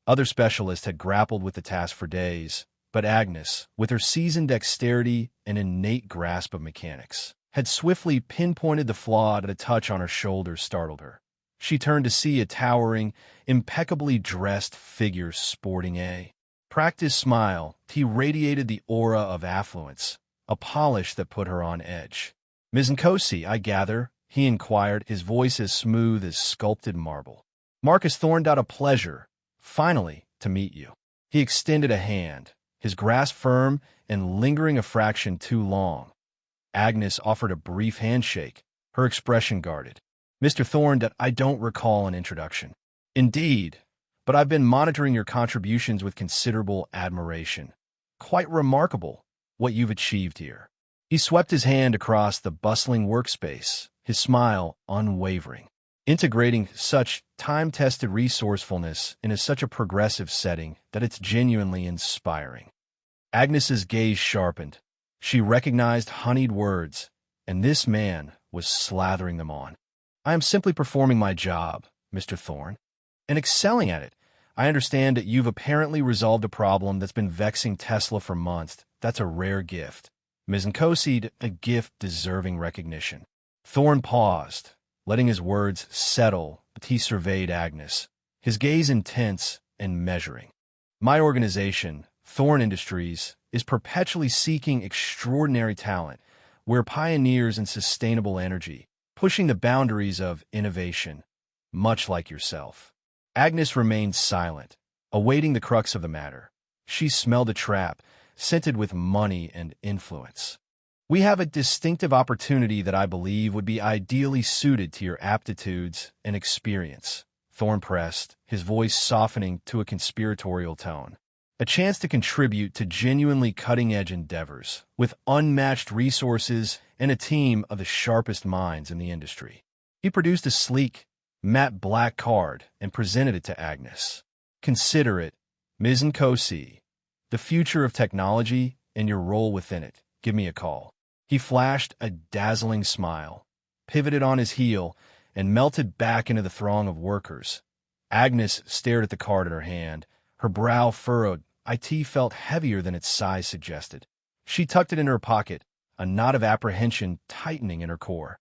Speaker 1: Other specialists had grappled with the task for days, but Agnes, with her seasoned dexterity and innate grasp of mechanics, had swiftly pinpointed the flaw. A touch on her shoulder startled her. She turned to see a towering, impeccably dressed figure sporting a practiced smile. He radiated the aura of affluence, a polish that put her on edge. "Ms. Nkosi, I gather?" he inquired, his voice as smooth as sculpted marble. "Marcus Thorne. A pleasure, finally, to meet you." He extended a hand, his grasp firm and lingering a fraction too long. Agnes offered a brief handshake, her expression guarded. "Mr. Thorne. I don't recall an introduction." "Indeed, but I've been monitoring your contributions with considerable admiration." "Quite remarkable. what you've achieved here." He swept his hand across the bustling workspace, his smile unwavering. Integrating such time-tested resourcefulness into such a progressive setting that it's genuinely inspiring. Agnes's gaze sharpened. She recognized honeyed words, and this man was slathering them on. "I am simply performing my job, Mr. Thorne, and excelling at it. I understand that you've apparently resolved a problem that's been vexing Tesla for months. That's a rare gift. Ms. Nkosi, a gift deserving recognition." Thorne paused, letting his words settle, but he surveyed Agnes, his gaze intense and measuring. "My organization, Thorne Industries, is perpetually seeking extraordinary talent. We're pioneers in sustainable energy, pushing the boundaries of innovation, much like yourself." Agnes remained silent, awaiting the crux of the matter. She smelled a trap, scented with money and influence. "We have a distinctive opportunity that I believe would be ideally suited to your aptitudes and experience," Thorne pressed, his voice softening to a conspiratorial tone. "A chance to contribute to genuinely cutting-edge endeavors, with unmatched resources and a team of the sharpest minds in the industry." He produced a sleek, matte black card and presented it to Agnes. "Consider it, Ms. Nkosi, the future of technology and your role within it. Give me a call." He flashed a dazzling smile, pivoted on his heel, and melted back into the throng of workers. Agnes stared at the card in her hand, her brow furrowed. It felt heavier than its size suggested. She tucked it in her pocket, a knot of apprehension tightening in her core.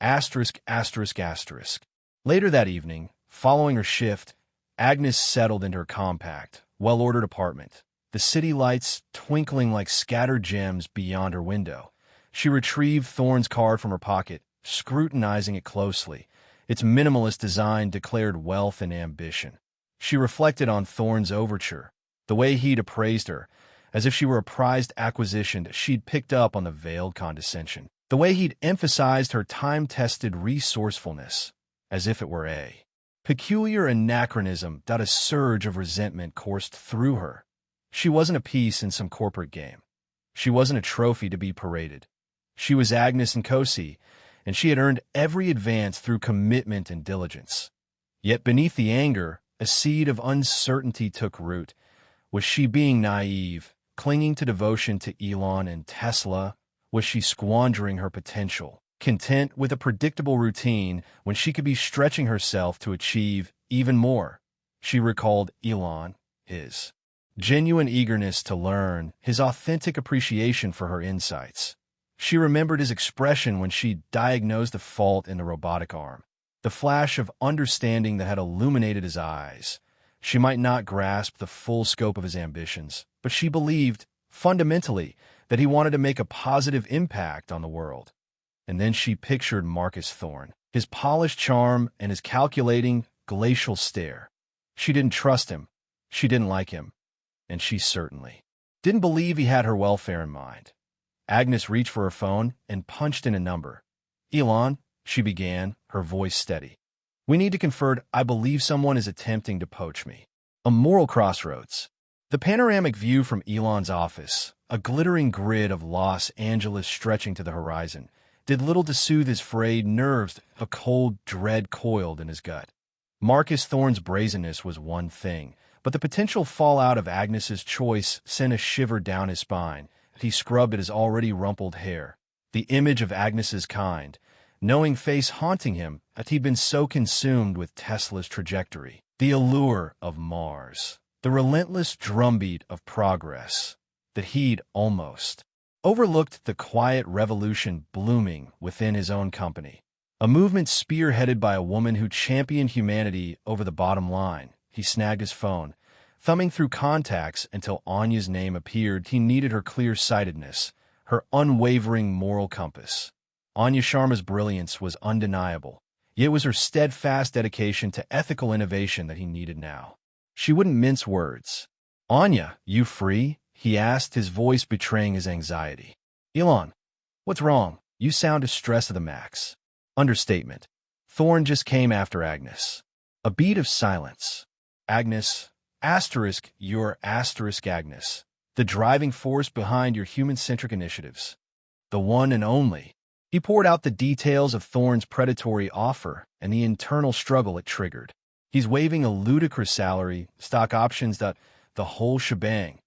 Speaker 1: Asterisk, asterisk, asterisk. Later that evening, following her shift, Agnes settled into her compact, well-ordered apartment, the city lights twinkling like scattered gems beyond her window. She retrieved Thorne's card from her pocket, scrutinizing it closely. Its minimalist design declared wealth and ambition. She reflected on Thorne's overture, the way he'd appraised her, as if she were a prized acquisition that she'd picked up on the veiled condescension. The way he'd emphasized her time-tested resourcefulness, as if it were a peculiar anachronism. A surge of resentment coursed through her. She wasn't a piece in some corporate game. She wasn't a trophy to be paraded. She was Agnes Nkosi, and she had earned every advance through commitment and diligence. Yet beneath the anger, a seed of uncertainty took root. Was she being naive, clinging to devotion to Elon and Tesla? Was she squandering her potential, content with a predictable routine when she could be stretching herself to achieve even more? She recalled Elon, his genuine eagerness to learn, his authentic appreciation for her insights. She remembered his expression when she diagnosed the fault in the robotic arm, the flash of understanding that had illuminated his eyes. She might not grasp the full scope of his ambitions, but she believed, fundamentally, that he wanted to make a positive impact on the world. And then she pictured Marcus Thorne, his polished charm and his calculating, glacial stare. She didn't trust him, she didn't like him, and she certainly didn't believe he had her welfare in mind. Agnes reached for her phone and punched in a number. "Elon," she began, her voice steady. "We need to confer. I believe someone is attempting to poach me." A moral crossroads. The panoramic view from Elon's office, a glittering grid of Los Angeles stretching to the horizon, did little to soothe his frayed nerves. A cold dread coiled in his gut. Marcus Thorne's brazenness was one thing, but the potential fallout of Agnes's choice sent a shiver down his spine. He scrubbed at his already rumpled hair. The image of Agnes's kind, knowing face haunting him, that he'd been so consumed with Tesla's trajectory. The allure of Mars. The relentless drumbeat of progress. That he'd almost overlooked the quiet revolution blooming within his own company. A movement spearheaded by a woman who championed humanity over the bottom line. He snagged his phone, thumbing through contacts until Anya's name appeared. He needed her clear-sightedness, her unwavering moral compass. Anya Sharma's brilliance was undeniable, yet it was her steadfast dedication to ethical innovation that he needed now. She wouldn't mince words. "Anya, you free?" he asked, his voice betraying his anxiety. "Elon, what's wrong? You sound distressed to the max." Understatement. Thorne just came after Agnes. A beat of silence. "Agnes, asterisk, your asterisk Agnes." the driving force behind your human-centric initiatives. The one and only. He poured out the details of Thorne's predatory offer and the internal struggle it triggered. He's waiving a ludicrous salary, stock options, the whole shebang.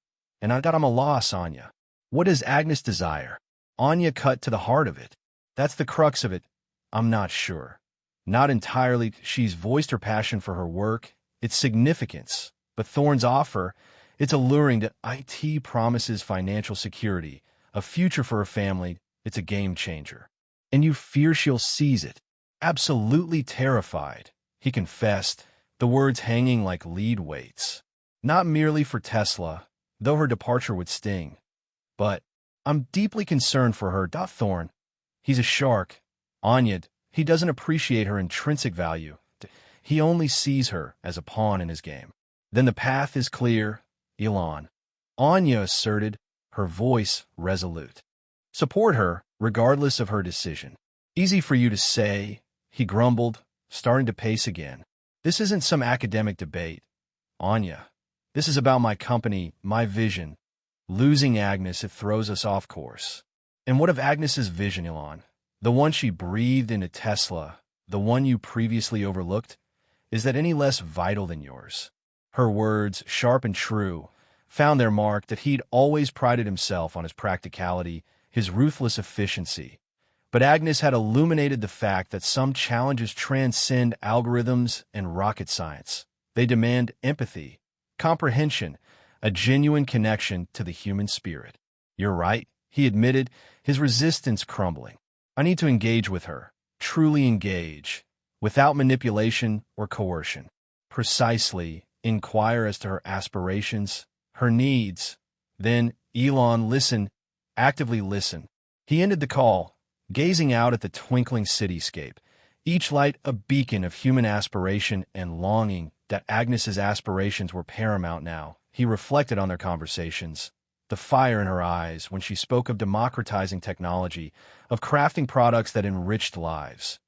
Speaker 1: And I got him a loss, Anya. What does Agnes desire? Anya cut to the heart of it. That's the crux of it. I'm not sure. Not entirely. She's voiced her passion for her work, its significance. But Thorne's offer, it's alluring. To IT promises financial security, a future for her family. It's a game changer. And you fear she'll seize it. Absolutely terrified, he confessed, the words hanging like lead weights. Not merely for Tesla, though her departure would sting. But I'm deeply concerned for her. Thorne, he's a shark. Anya, he doesn't appreciate her intrinsic value. He only sees her as a pawn in his game. Then the path is clear, Elon. Anya asserted, her voice resolute. Support her, regardless of her decision. Easy for you to say, he grumbled, starting to pace again. This isn't some academic debate, Anya. This is about my company, my vision. Losing Agnes, it throws us off course. And what of Agnes's vision, Elon? The one she breathed into Tesla, the one you previously overlooked? Is that any less vital than yours? Her words, sharp and true, found their mark. That he'd always prided himself on his practicality, his ruthless efficiency. But Agnes had illuminated the fact that some challenges transcend algorithms and rocket science. They demand empathy, comprehension, a genuine connection to the human spirit. You're right, he admitted, his resistance crumbling. I need to engage with her, truly engage, without manipulation or coercion. Precisely, inquire as to her aspirations, her needs. Then, Elon, listen, actively listen. He ended the call, gazing out at the twinkling cityscape, each light a beacon of human aspiration and longing. That Agnes's aspirations were paramount now. He reflected on their conversations, the fire in her eyes when she spoke of democratizing technology, of crafting products that enriched lives.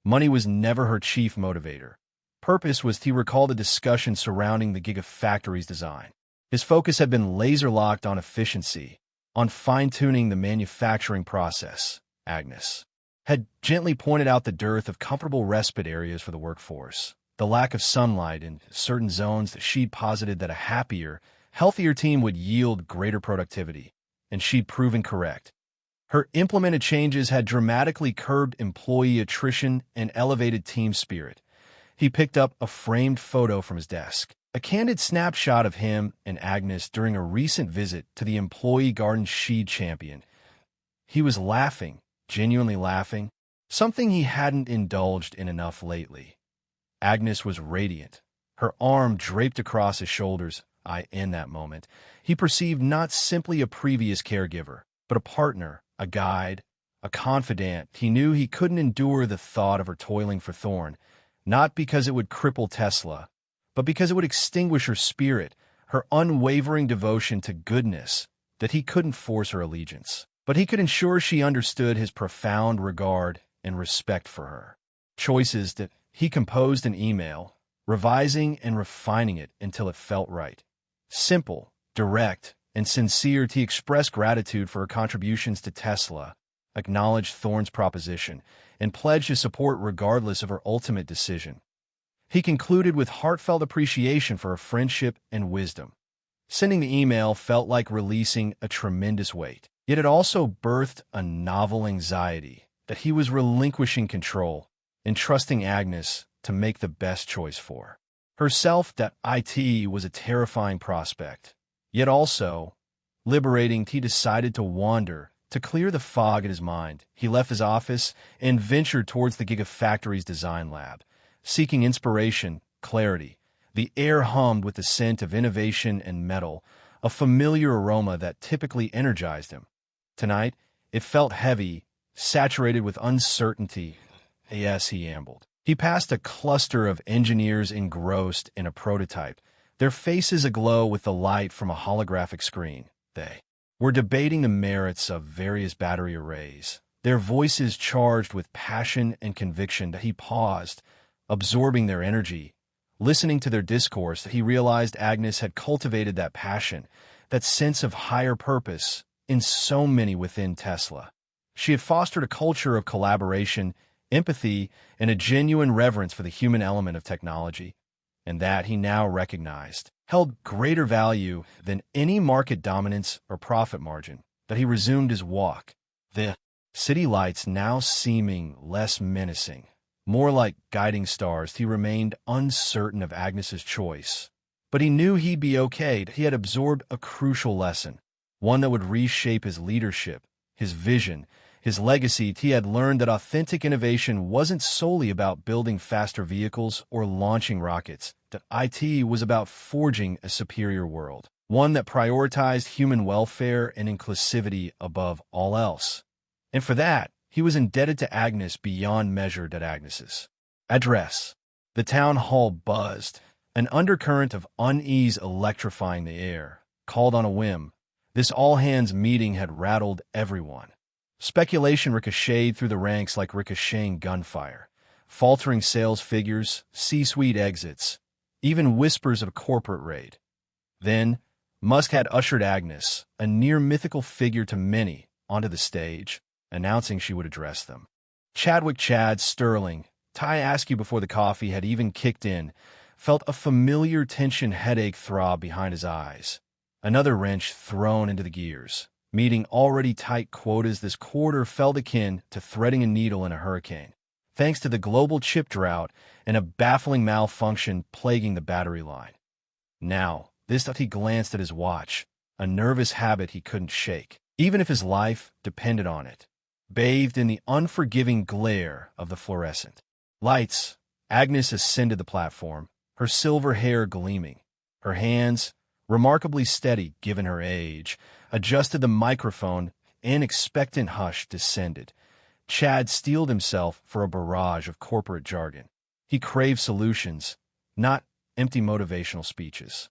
Speaker 1: Money was never her chief motivator. Purpose was. He recalled a discussion surrounding the Gigafactory's design. His focus had been laser-locked on efficiency, on fine-tuning the manufacturing process. Agnes had gently pointed out the dearth of comfortable respite areas for the workforce, the lack of sunlight in certain zones. That she'd posited that a happier, healthier team would yield greater productivity, and she'd proven correct. Her implemented changes had dramatically curbed employee attrition and elevated team spirit. He picked up a framed photo from his desk, a candid snapshot of him and Agnes during a recent visit to the employee garden she'd championed. He was laughing, genuinely laughing, something he hadn't indulged in enough lately. Agnes was radiant, her arm draped across his shoulders. In that moment, he perceived not simply a previous caregiver, but a partner, a guide, a confidant. He knew he couldn't endure the thought of her toiling for Thorne, not because it would cripple Tesla, but because it would extinguish her spirit, her unwavering devotion to goodness. That he couldn't force her allegiance, but he could ensure she understood his profound regard and respect for her. Choices that he composed an email, revising and refining it until it felt right. Simple, direct, and sincere. He expressed gratitude for her contributions to Tesla, acknowledged Thorne's proposition, and pledged his support regardless of her ultimate decision. He concluded with heartfelt appreciation for her friendship and wisdom. Sending the email felt like releasing a tremendous weight, yet it also birthed a novel anxiety that he was relinquishing control, entrusting Agnes to make the best choice for herself. That IT was a terrifying prospect, yet also liberating. He decided to wander, to clear the fog in his mind. He left his office and ventured towards the Gigafactory's design lab, seeking inspiration, clarity. The air hummed with the scent of innovation and metal, a familiar aroma that typically energized him. Tonight, it felt heavy, saturated with uncertainty. Yes, he ambled. He passed a cluster of engineers engrossed in a prototype, their faces aglow with the light from a holographic screen. They were debating the merits of various battery arrays, their voices charged with passion and conviction. That he paused, absorbing their energy. Listening to their discourse, he realized Agnes had cultivated that passion, that sense of higher purpose in so many within Tesla. She had fostered a culture of collaboration, empathy, and a genuine reverence for the human element of technology, and that he now recognized held greater value than any market dominance or profit margin. That he resumed his walk, the city lights now seeming less menacing, more like guiding stars. He remained uncertain of Agnes's choice, but he knew he'd be okay. He had absorbed a crucial lesson, one that would reshape his leadership, his vision, his legacy. He had learned that authentic innovation wasn't solely about building faster vehicles or launching rockets. That IT was about forging a superior world, one that prioritized human welfare and inclusivity above all else. And for that, he was indebted to Agnes beyond measure. Agnes's address. The town hall buzzed, an undercurrent of unease electrifying the air. Called on a whim, this all-hands meeting had rattled everyone. Speculation ricocheted through the ranks like ricocheting gunfire. Faltering sales figures, C-suite exits, even whispers of a corporate raid. Then, Musk had ushered Agnes, a near-mythical figure to many, onto the stage, announcing she would address them. Chad Sterling, Ty Askew before the coffee had even kicked in, felt a familiar tension headache throb behind his eyes. Another wrench thrown into the gears. Meeting already tight quotas this quarter felt akin to threading a needle in a hurricane, thanks to the global chip drought and a baffling malfunction plaguing the battery line. Now, he glanced at his watch, a nervous habit he couldn't shake, even if his life depended on it. Bathed in the unforgiving glare of the fluorescent lights, Agnes ascended the platform, her silver hair gleaming. Her hands, remarkably steady given her age, adjusted the microphone. An expectant hush descended. Chad steeled himself for a barrage of corporate jargon. He craved solutions, not empty motivational speeches.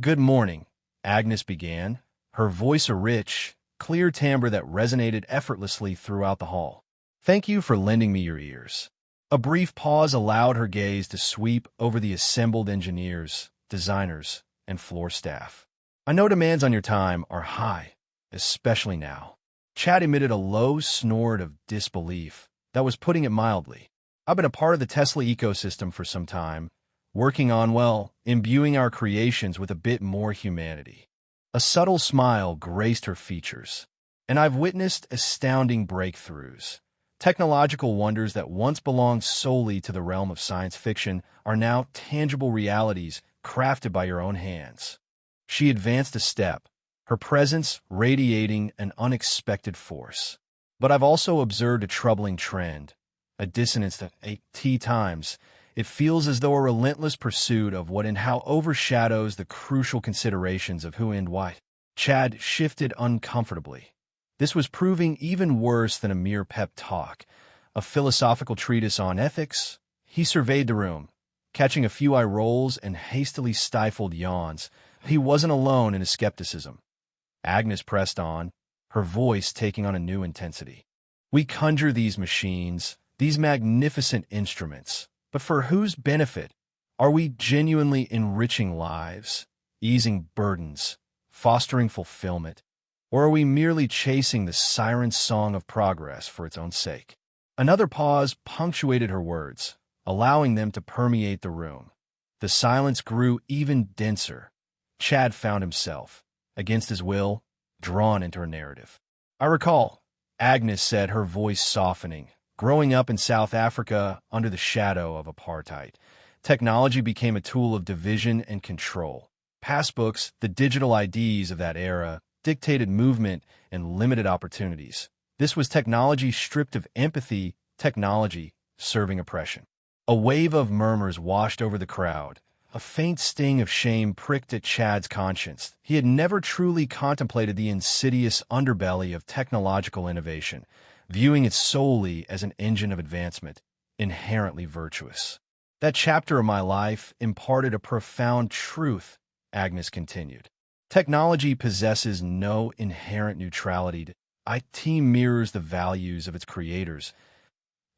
Speaker 1: "Good morning," Agnes began, her voice a rich, clear timbre that resonated effortlessly throughout the hall. "Thank you for lending me your ears." A brief pause allowed her gaze to sweep over the assembled engineers, designers, and floor staff. "I know demands on your time are high, especially now." Chad emitted a low snort of disbelief that was putting it mildly. "I've been a part of the Tesla ecosystem for some time, working on, imbuing our creations with a bit more humanity." A subtle smile graced her features. "And I've witnessed astounding breakthroughs. Technological wonders that once belonged solely to the realm of science fiction are now tangible realities crafted by your own hands." She advanced a step, her presence radiating an unexpected force. "But I've also observed a troubling trend, a dissonance that, at times, it feels as though a relentless pursuit of what and how overshadows the crucial considerations of who and why." Chad shifted uncomfortably. This was proving even worse than a mere pep talk, a philosophical treatise on ethics. He surveyed the room, catching a few eye rolls and hastily stifled yawns. He wasn't alone in his skepticism. Agnes pressed on, her voice taking on a new intensity. "We conjure these machines, these magnificent instruments, but for whose benefit? Are we genuinely enriching lives, easing burdens, fostering fulfillment? Or are we merely chasing the siren song of progress for its own sake?" Another pause punctuated her words, allowing them to permeate the room. The silence grew even denser. Chad found himself, against his will, drawn into her narrative. "I recall," Agnes said, her voice softening, "growing up in South Africa under the shadow of apartheid. Technology became a tool of division and control. Passbooks, the digital IDs of that era, dictated movement and limited opportunities. This was technology stripped of empathy, technology serving oppression." A wave of murmurs washed over the crowd. A faint sting of shame pricked at Chad's conscience. He had never truly contemplated the insidious underbelly of technological innovation, viewing it solely as an engine of advancement, inherently virtuous. "That chapter of my life imparted a profound truth," Agnes continued. "Technology possesses no inherent neutrality. IT mirrors the values of its creators.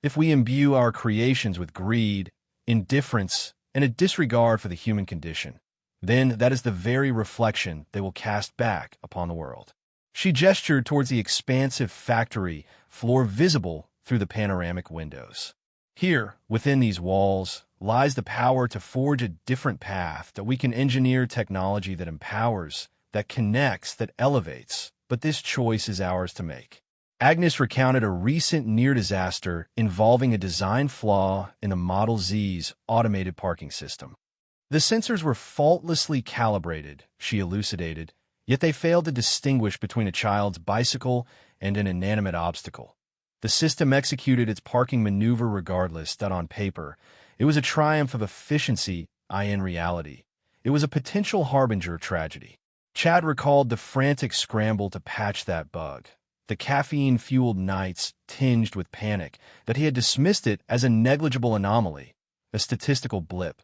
Speaker 1: If we imbue our creations with greed, indifference, and a disregard for the human condition, then that is the very reflection they will cast back upon the world. She gestured towards the expansive factory floor visible through the panoramic windows. Here, within these walls, lies the power to forge a different path, that we can engineer technology that empowers, that connects, that elevates. But this choice is ours to make. Agnes recounted a recent near disaster involving a design flaw in the Model Z's automated parking system. The sensors were faultlessly calibrated, she elucidated, yet they failed to distinguish between a child's bicycle and an inanimate obstacle. The system executed its parking maneuver regardless, that on paper, it was a triumph of efficiency, in reality, it was a potential harbinger of tragedy. Chad recalled the frantic scramble to patch that bug, the caffeine-fueled nights tinged with panic, that he had dismissed it as a negligible anomaly, a statistical blip.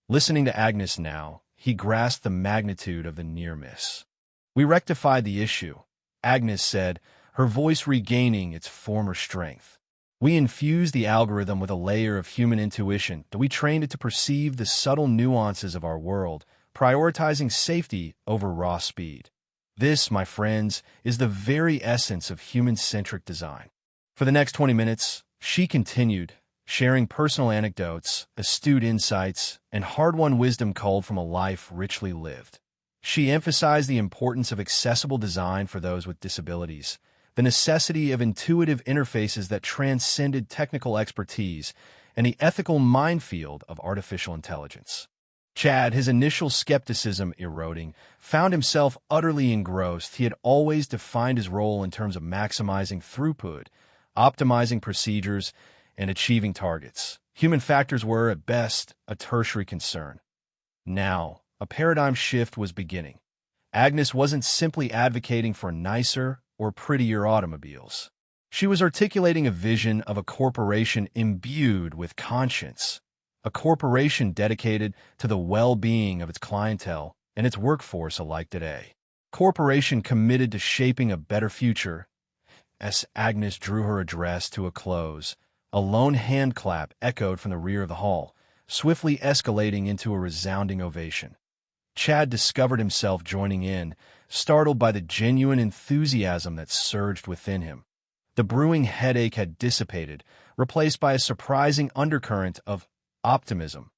Speaker 1: Listening to Agnes now, he grasped the magnitude of the near miss. "We rectified the issue," Agnes said, her voice regaining its former strength. "We infused the algorithm with a layer of human intuition, that we trained it to perceive the subtle nuances of our world, prioritizing safety over raw speed. This, my friends, is the very essence of human-centric design." For the next 20 minutes, she continued, sharing personal anecdotes, astute insights, and hard-won wisdom culled from a life richly lived. She emphasized the importance of accessible design for those with disabilities, the necessity of intuitive interfaces that transcended technical expertise, and the ethical minefield of artificial intelligence. Chad, his initial skepticism eroding, found himself utterly engrossed. He had always defined his role in terms of maximizing throughput, optimizing procedures, and achieving targets. Human factors were, at best, a tertiary concern. Now, a paradigm shift was beginning. Agnes wasn't simply advocating for nicer or prettier automobiles. She was articulating a vision of a corporation imbued with conscience, a corporation dedicated to the well-being of its clientele and its workforce alike today. Corporation committed to shaping a better future. As Agnes drew her address to a close, a lone hand clap echoed from the rear of the hall, swiftly escalating into a resounding ovation. Chad discovered himself joining in, startled by the genuine enthusiasm that surged within him. The brewing headache had dissipated, replaced by a surprising undercurrent of optimism.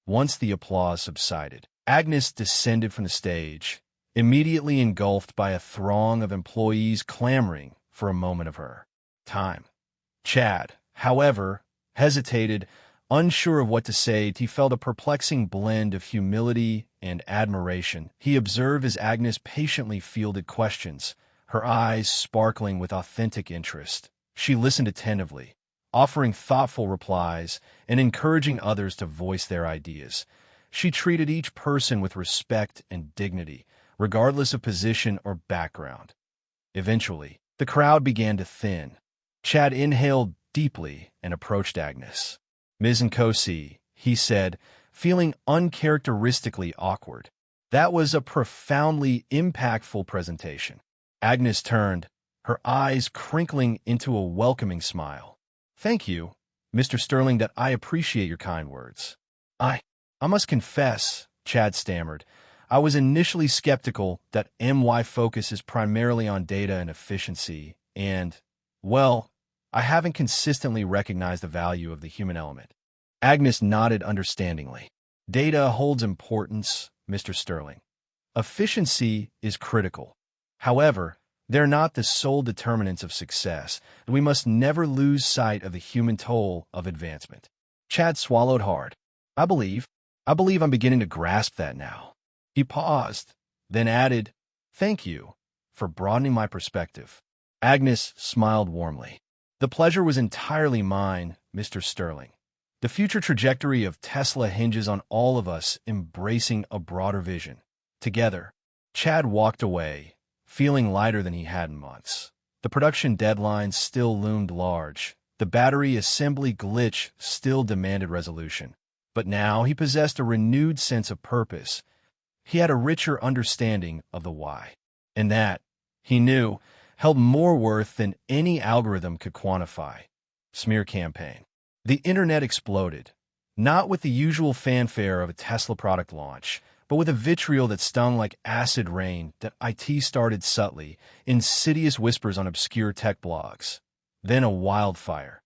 Speaker 1: Once the applause subsided, Agnes descended from the stage, immediately engulfed by a throng of employees clamoring for a moment of her time. Chad, however, hesitated, unsure of what to say. He felt a perplexing blend of humility and admiration. He observed as Agnes patiently fielded questions, her eyes sparkling with authentic interest. She listened attentively, offering thoughtful replies and encouraging others to voice their ideas. She treated each person with respect and dignity, regardless of position or background. Eventually, the crowd began to thin. Chad inhaled deeply and approached Agnes. "Ms. Nkosi," he said, feeling uncharacteristically awkward. That was a profoundly impactful presentation. Agnes turned, her eyes crinkling into a welcoming smile. "Thank you, Mr. Sterling, that I appreciate your kind words. I must confess," Chad stammered, "I was initially skeptical that MY focuses primarily on data and efficiency, and, well, I haven't consistently recognized the value of the human element." Agnes nodded understandingly. "Data holds importance, Mr. Sterling. Efficiency is critical. However, they're not the sole determinants of success, and we must never lose sight of the human toll of advancement." Chad swallowed hard. I believe I'm beginning to grasp that now." He paused, then added, "Thank you for broadening my perspective." Agnes smiled warmly. "The pleasure was entirely mine, Mr. Sterling. The future trajectory of Tesla hinges on all of us embracing a broader vision. Together." Chad walked away, feeling lighter than he had in months. The production deadline still loomed large. The battery assembly glitch still demanded resolution. But now he possessed a renewed sense of purpose. He had a richer understanding of the why. And that, he knew, held more worth than any algorithm could quantify. Smear campaign. The internet exploded, not with the usual fanfare of a Tesla product launch, but with a vitriol that stung like acid rain. That IT started subtly, insidious whispers on obscure tech blogs. Then a wildfire.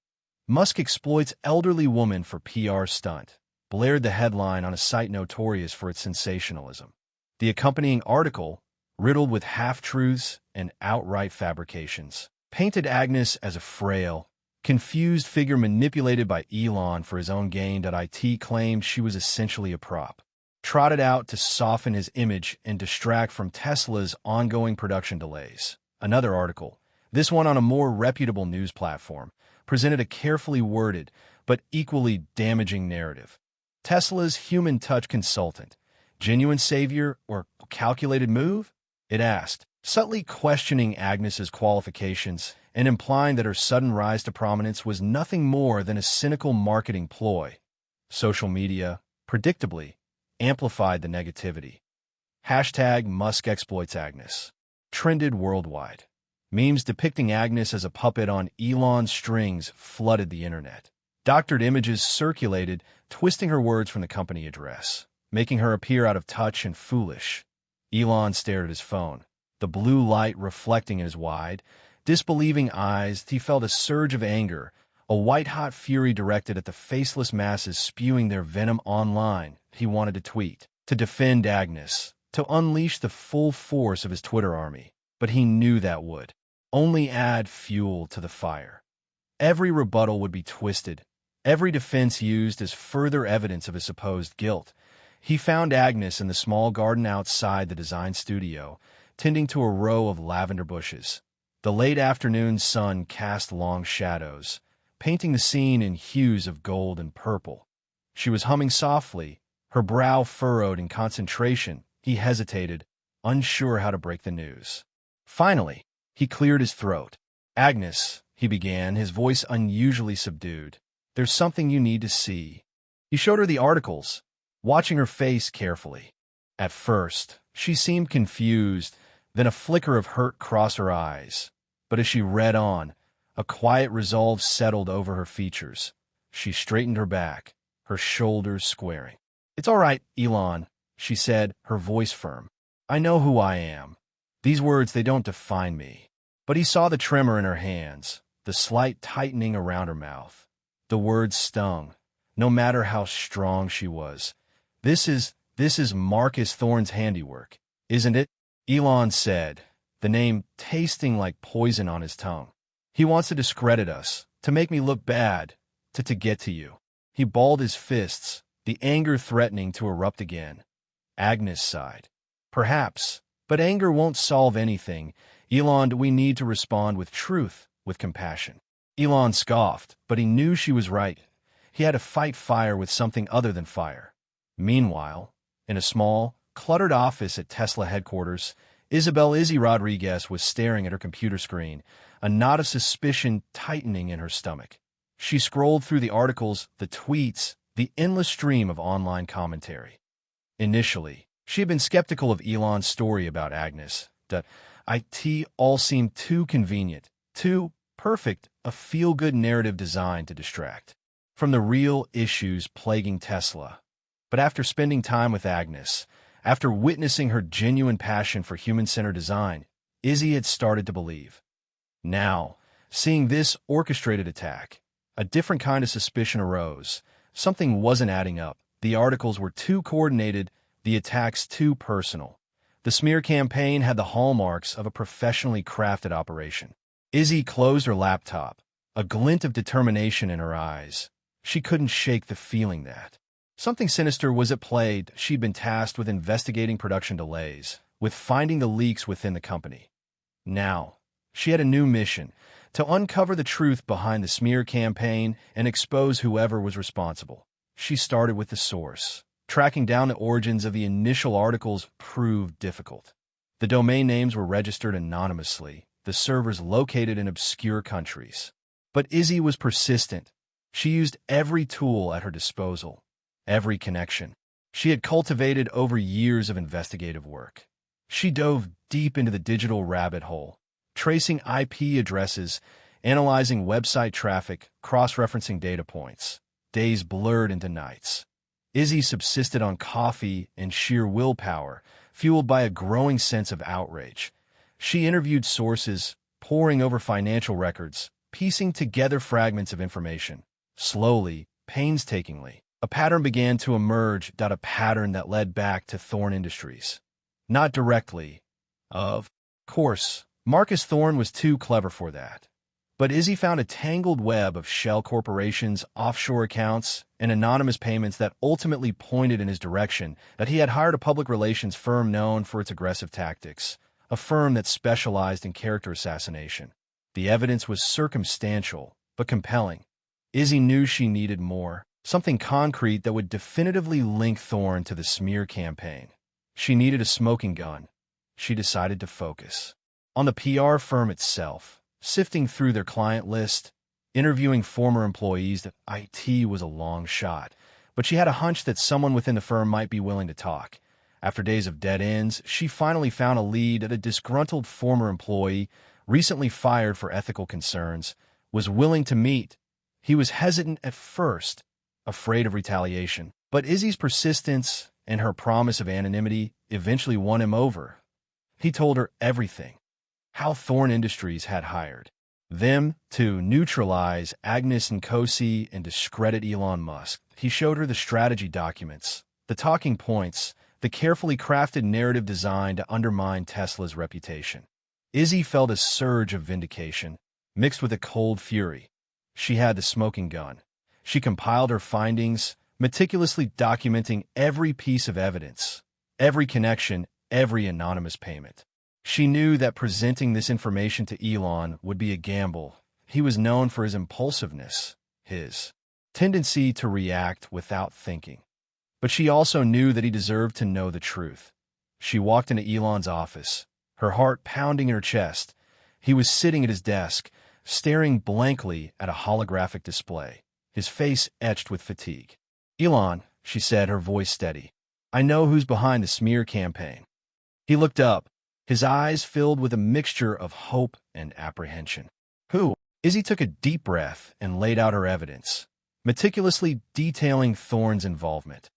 Speaker 1: Musk exploits elderly woman for PR stunt, blared the headline on a site notorious for its sensationalism. The accompanying article, riddled with half-truths and outright fabrications, painted Agnes as a frail, confused figure manipulated by Elon for his own gain. IT claimed she was essentially a prop, trotted out to soften his image and distract from Tesla's ongoing production delays. Another article, this one on a more reputable news platform, presented a carefully worded but equally damaging narrative. Tesla's human touch consultant, genuine savior or calculated move? It asked, subtly questioning Agnes's qualifications and implying that her sudden rise to prominence was nothing more than a cynical marketing ploy. Social media, predictably, amplified the negativity. Hashtag Musk exploits Agnes trended worldwide. Memes depicting Agnes as a puppet on Elon's strings flooded the internet. Doctored images circulated, twisting her words from the company address, making her appear out of touch and foolish. Elon stared at his phone, the blue light reflecting in his wide, disbelieving eyes. He felt a surge of anger, a white-hot fury directed at the faceless masses spewing their venom online. He wanted to tweet, to defend Agnes, to unleash the full force of his Twitter army, but he knew that would only add fuel to the fire. Every rebuttal would be twisted, every defense used as further evidence of his supposed guilt. He found Agnes in the small garden outside the design studio, tending to a row of lavender bushes. The late afternoon sun cast long shadows, painting the scene in hues of gold and purple. She was humming softly, her brow furrowed in concentration. He hesitated, unsure how to break the news. Finally, he cleared his throat. Agnes, he began, his voice unusually subdued. There's something you need to see. He showed her the articles, watching her face carefully. At first, she seemed confused, then a flicker of hurt crossed her eyes. But as she read on, a quiet resolve settled over her features. She straightened her back, her shoulders squaring. It's all right, Elon, she said, her voice firm. I know who I am. These words, they don't define me. But he saw the tremor in her hands, the slight tightening around her mouth. The words stung, no matter how strong she was. This is Marcus Thorne's handiwork, isn't it? Elon said, the name tasting like poison on his tongue. He wants to discredit us, to make me look bad, to get to you. He balled his fists, the anger threatening to erupt again. Agnes sighed. Perhaps, but anger won't solve anything. Elon, we need to respond with truth, with compassion. Elon scoffed, but he knew she was right. He had to fight fire with something other than fire. Meanwhile, in a small, cluttered office at Tesla headquarters, Isabel Izzy Rodriguez was staring at her computer screen, a knot of suspicion tightening in her stomach. She scrolled through the articles, the tweets, the endless stream of online commentary. Initially, she had been skeptical of Elon's story about Agnes. It all seemed too convenient, too perfect, a feel-good narrative designed to distract from the real issues plaguing Tesla. But after spending time with Agnes, after witnessing her genuine passion for human-centered design, Izzy had started to believe. Now, seeing this orchestrated attack, a different kind of suspicion arose. Something wasn't adding up. The articles were too coordinated, the attacks too personal. The smear campaign had the hallmarks of a professionally crafted operation. Izzy closed her laptop, a glint of determination in her eyes. She couldn't shake the feeling that something sinister was at play. She'd been tasked with investigating production delays, with finding the leaks within the company. Now, she had a new mission, to uncover the truth behind the smear campaign and expose whoever was responsible. She started with the source. Tracking down the origins of the initial articles proved difficult. The domain names were registered anonymously, the servers located in obscure countries. But Izzy was persistent. She used every tool at her disposal, every connection she had cultivated over years of investigative work. She dove deep into the digital rabbit hole, tracing IP addresses, analyzing website traffic, cross-referencing data points. Days blurred into nights. Izzy subsisted on coffee and sheer willpower, fueled by a growing sense of outrage. She interviewed sources, poring over financial records, piecing together fragments of information. Slowly, painstakingly, a pattern began to emerge, a pattern that led back to Thorne Industries. Not directly. Of course, Marcus Thorne was too clever for that. But Izzy found a tangled web of shell corporations, offshore accounts, and anonymous payments that ultimately pointed in his direction, that he had hired a public relations firm known for its aggressive tactics, a firm that specialized in character assassination. The evidence was circumstantial, but compelling. Izzy knew she needed more, something concrete that would definitively link Thorne to the smear campaign. She needed a smoking gun. She decided to focus on the PR firm itself, sifting through their client list, interviewing former employees. That IT was a long shot, but she had a hunch that someone within the firm might be willing to talk. After days of dead ends, she finally found a lead at a disgruntled former employee, recently fired for ethical concerns, was willing to meet. He was hesitant at first, afraid of retaliation, but Izzy's persistence and her promise of anonymity eventually won him over. He told her everything. How Thorne Industries had hired them to neutralize Agnes and Kosi and discredit Elon Musk. He showed her the strategy documents, the talking points, the carefully crafted narrative designed to undermine Tesla's reputation. Izzy felt a surge of vindication, mixed with a cold fury. She had the smoking gun. She compiled her findings, meticulously documenting every piece of evidence, every connection, every anonymous payment. She knew that presenting this information to Elon would be a gamble. He was known for his impulsiveness, his tendency to react without thinking. But she also knew that he deserved to know the truth. She walked into Elon's office, her heart pounding in her chest. He was sitting at his desk, staring blankly at a holographic display, his face etched with fatigue. "Elon," she said, her voice steady, "I know who's behind the smear campaign." He looked up, his eyes filled with a mixture of hope and apprehension. "Who?" Izzy took a deep breath and laid out her evidence, meticulously detailing Thorne's involvement.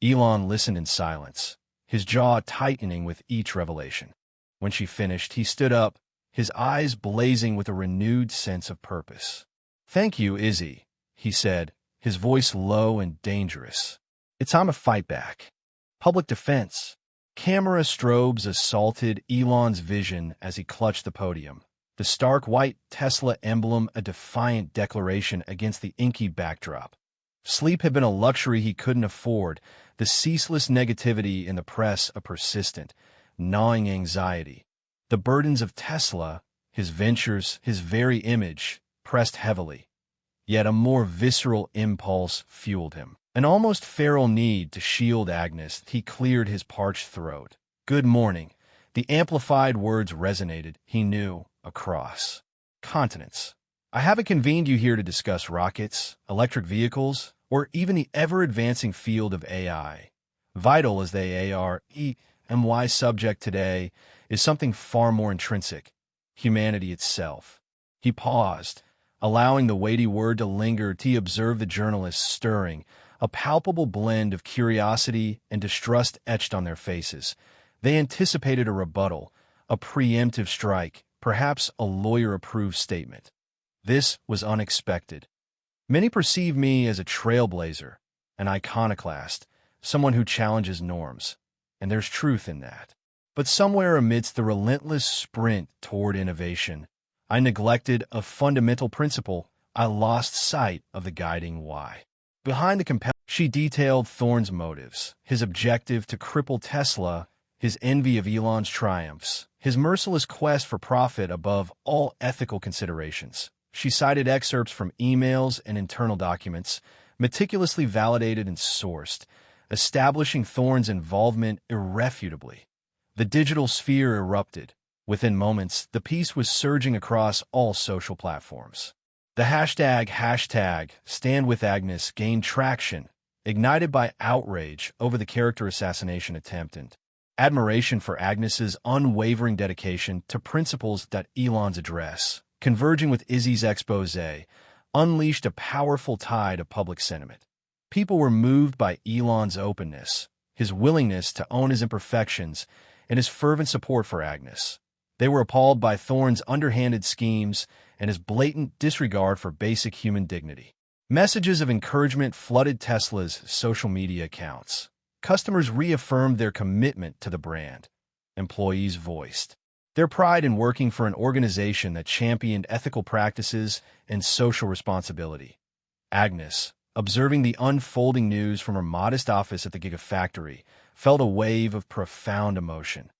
Speaker 1: Elon listened in silence, his jaw tightening with each revelation. When she finished, he stood up, his eyes blazing with a renewed sense of purpose. "Thank you, Izzy," he said, his voice low and dangerous. "It's time to fight back. Public defense." Camera strobes assaulted Elon's vision as he clutched the podium. The stark white Tesla emblem a defiant declaration against the inky backdrop. Sleep had been a luxury he couldn't afford, the ceaseless negativity in the press a persistent, gnawing anxiety. The burdens of Tesla, his ventures, his very image, pressed heavily. Yet a more visceral impulse fueled him. An almost feral need to shield Agnes. He cleared his parched throat. "Good morning." The amplified words resonated, he knew, across continents. "I haven't convened you here to discuss rockets, electric vehicles, or even the ever-advancing field of AI. Vital as they are, my subject today is something far more intrinsic, humanity itself." He paused, allowing the weighty word to linger. He observed the journalists stirring, a palpable blend of curiosity and distrust etched on their faces. They anticipated a rebuttal, a preemptive strike, perhaps a lawyer-approved statement. This was unexpected. "Many perceive me as a trailblazer, an iconoclast, someone who challenges norms, and there's truth in that. But somewhere amidst the relentless sprint toward innovation, I neglected a fundamental principle. I lost sight of the guiding why. Behind the compelling, she detailed Thorne's motives, his objective to cripple Tesla, his envy of Elon's triumphs, his merciless quest for profit above all ethical considerations. She cited excerpts from emails and internal documents, meticulously validated and sourced, establishing Thorne's involvement irrefutably. The digital sphere erupted. Within moments, the piece was surging across all social platforms. The hashtag #StandWithAgnes gained traction, ignited by outrage over the character assassination attempt and admiration for Agnes's unwavering dedication to principles. Elon's address, converging with Izzy's expose, unleashed a powerful tide of public sentiment. People were moved by Elon's openness, his willingness to own his imperfections, and his fervent support for Agnes. They were appalled by Thorne's underhanded schemes and his blatant disregard for basic human dignity. Messages of encouragement flooded Tesla's social media accounts. Customers reaffirmed their commitment to the brand. Employees voiced their pride in working for an organization that championed ethical practices and social responsibility. Agnes, observing the unfolding news from her modest office at the Gigafactory, felt a wave of profound emotion.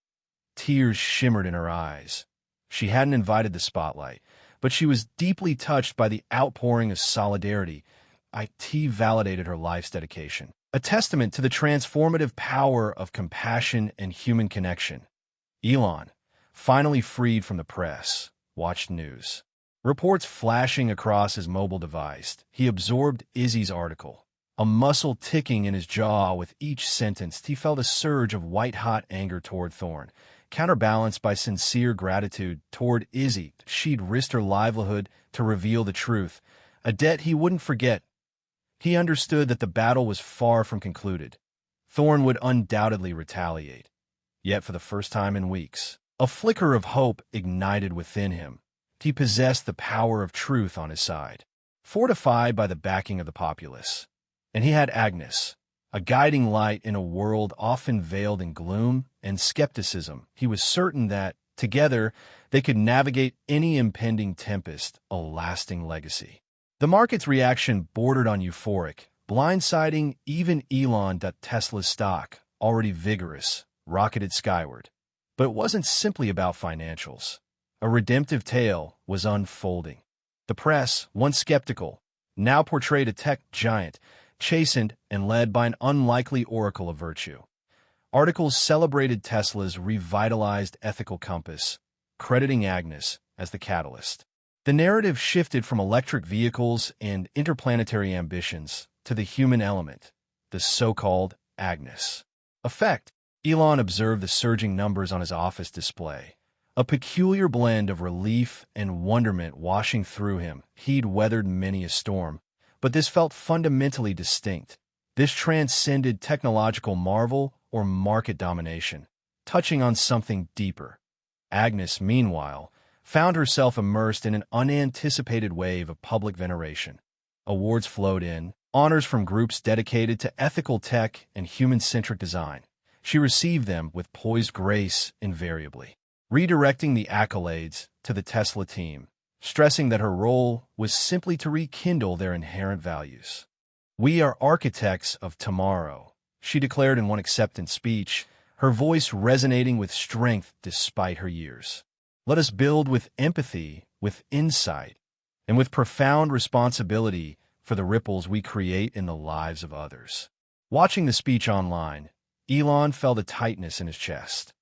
Speaker 1: Tears shimmered in her eyes. She hadn't invited the spotlight, but she was deeply touched by the outpouring of solidarity. IT validated her life's dedication, a testament to the transformative power of compassion and human connection. Elon, finally freed from the press, watched news. Reports flashing across his mobile device, he absorbed Izzy's article. A muscle ticking in his jaw with each sentence, he felt a surge of white-hot anger toward Thorne, counterbalanced by sincere gratitude toward Izzy. She'd risked her livelihood to reveal the truth, a debt he wouldn't forget. He understood that the battle was far from concluded. Thorne would undoubtedly retaliate. Yet for the first time in weeks, a flicker of hope ignited within him. He possessed the power of truth on his side, fortified by the backing of the populace. And he had Agnes, a guiding light in a world often veiled in gloom and skepticism. He was certain that, together, they could navigate any impending tempest, a lasting legacy. The market's reaction bordered on euphoric, blindsiding even Elon. Tesla's stock, already vigorous, rocketed skyward. But it wasn't simply about financials. A redemptive tale was unfolding. The press, once skeptical, now portrayed a tech giant, chastened and led by an unlikely oracle of virtue. Articles celebrated Tesla's revitalized ethical compass, crediting Agnes as the catalyst. The narrative shifted from electric vehicles and interplanetary ambitions to the human element, the so-called Agnes effect. Elon observed the surging numbers on his office display, a peculiar blend of relief and wonderment washing through him. He'd weathered many a storm, but this felt fundamentally distinct. This transcended technological marvel or market domination, touching on something deeper. Agnes, meanwhile, found herself immersed in an unanticipated wave of public veneration. Awards flowed in, honors from groups dedicated to ethical tech and human-centric design. She received them with poised grace invariably, redirecting the accolades to the Tesla team, stressing that her role was simply to rekindle their inherent values. "We are architects of tomorrow," she declared in one acceptance speech, her voice resonating with strength despite her years. "Let us build with empathy, with insight, and with profound responsibility for the ripples we create in the lives of others." Watching the speech online, Elon felt a tightness in his chest.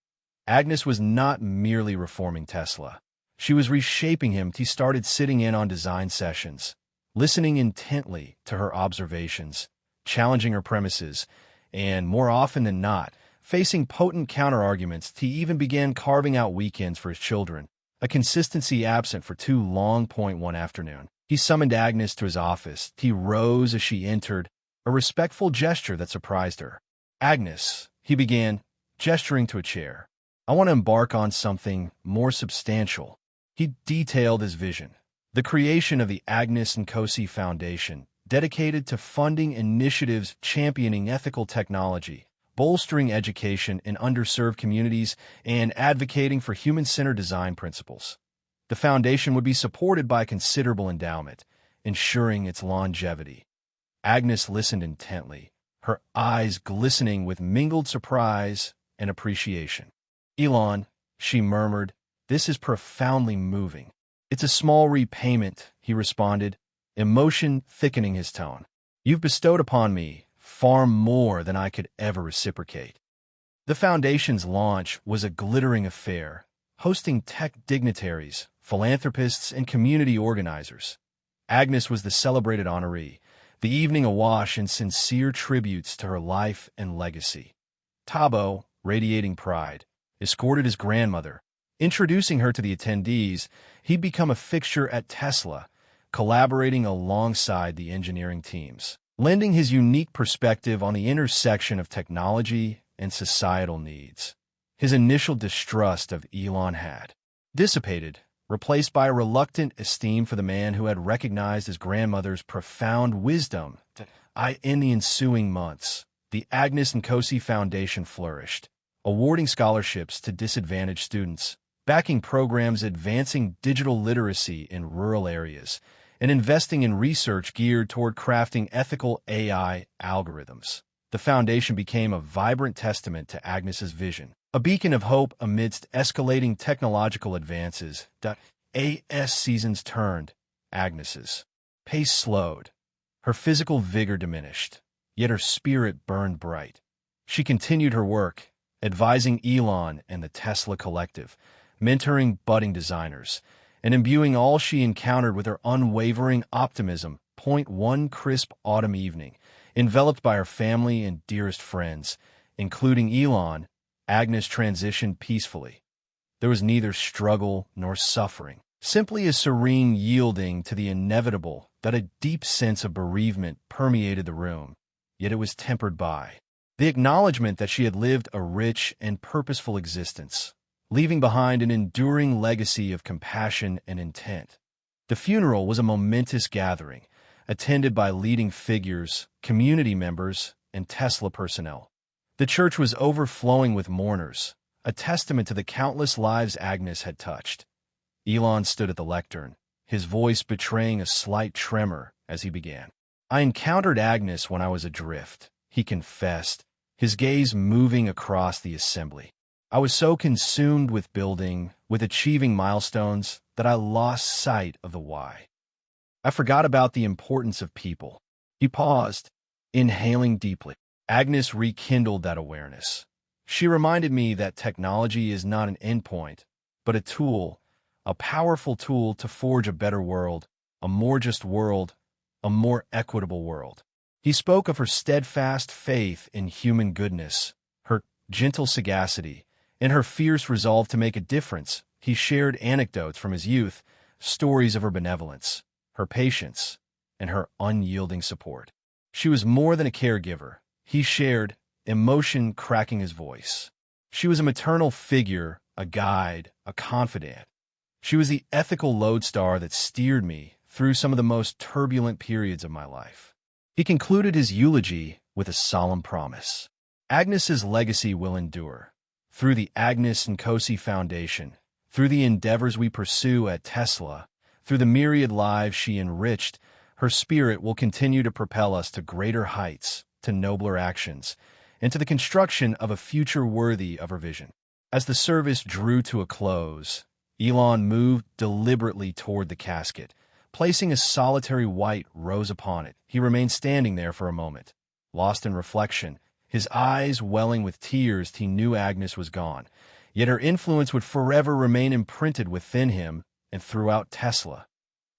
Speaker 1: Agnes was not merely reforming Tesla. She was reshaping him. He started sitting in on design sessions, listening intently to her observations, challenging her premises, and, more often than not, facing potent counterarguments. He even began carving out weekends for his children, a consistency absent for too long. One afternoon, he summoned Agnes to his office. He rose as she entered, a respectful gesture that surprised her. "Agnes," he began, gesturing to a chair, "I want to embark on something more substantial." He detailed his vision, the creation of the Agnes and Cosi Foundation, dedicated to funding initiatives championing ethical technology, bolstering education in underserved communities, and advocating for human-centered design principles. The foundation would be supported by a considerable endowment, ensuring its longevity. Agnes listened intently, her eyes glistening with mingled surprise and appreciation. "Elon," she murmured, "this is profoundly moving." "It's a small repayment," he responded, emotion thickening his tone. "You've bestowed upon me far more than I could ever reciprocate." The foundation's launch was a glittering affair, hosting tech dignitaries, philanthropists, and community organizers. Agnes was the celebrated honoree, the evening awash in sincere tributes to her life and legacy. Tabo, radiating pride, escorted his grandmother. Introducing her to the attendees, he'd become a fixture at Tesla, collaborating alongside the engineering teams, lending his unique perspective on the intersection of technology and societal needs. His initial distrust of Elon had dissipated, replaced by a reluctant esteem for the man who had recognized his grandmother's profound wisdom. In the ensuing months, the Agnes and Cosi Foundation flourished, awarding scholarships to disadvantaged students, backing programs advancing digital literacy in rural areas, and investing in research geared toward crafting ethical AI algorithms. The foundation became a vibrant testament to Agnes's vision, a beacon of hope amidst escalating technological advances. As seasons turned, Agnes's pace slowed. Her physical vigor diminished, yet her spirit burned bright. She continued her work, advising Elon and the Tesla Collective, mentoring budding designers, and imbuing all she encountered with her unwavering optimism. One crisp autumn evening, enveloped by her family and dearest friends, including Elon, Agnes transitioned peacefully. There was neither struggle nor suffering, simply a serene yielding to the inevitable. That a deep sense of bereavement permeated the room, yet it was tempered by the acknowledgement that she had lived a rich and purposeful existence, leaving behind an enduring legacy of compassion and intent. The funeral was a momentous gathering, attended by leading figures, community members, and Tesla personnel. The church was overflowing with mourners, a testament to the countless lives Agnes had touched. Elon stood at the lectern, his voice betraying a slight tremor as he began. "I encountered Agnes when I was adrift," he confessed, his gaze moving across the assembly. "I was so consumed with building, with achieving milestones, that I lost sight of the why. I forgot about the importance of people." He paused, inhaling deeply. Agnes rekindled that awareness. She reminded me that technology is not an endpoint, but a tool, a powerful tool to forge a better world, a more just world, a more equitable world. He spoke of her steadfast faith in human goodness, her gentle sagacity, and her fierce resolve to make a difference. He shared anecdotes from his youth, stories of her benevolence, her patience, and her unyielding support. She was more than a caregiver, he shared, emotion cracking his voice. She was a maternal figure, a guide, a confidant. She was the ethical lodestar that steered me through some of the most turbulent periods of my life. He concluded his eulogy with a solemn promise. Agnes's legacy will endure. Through the Agnes and Cosi Foundation, through the endeavors we pursue at Tesla, through the myriad lives she enriched, her spirit will continue to propel us to greater heights, to nobler actions, and to the construction of a future worthy of her vision. As the service drew to a close, Elon moved deliberately toward the casket, placing a solitary white rose upon it. He remained standing there for a moment, lost in reflection, his eyes welling with tears. He knew Agnes was gone, yet her influence would forever remain imprinted within him and throughout Tesla.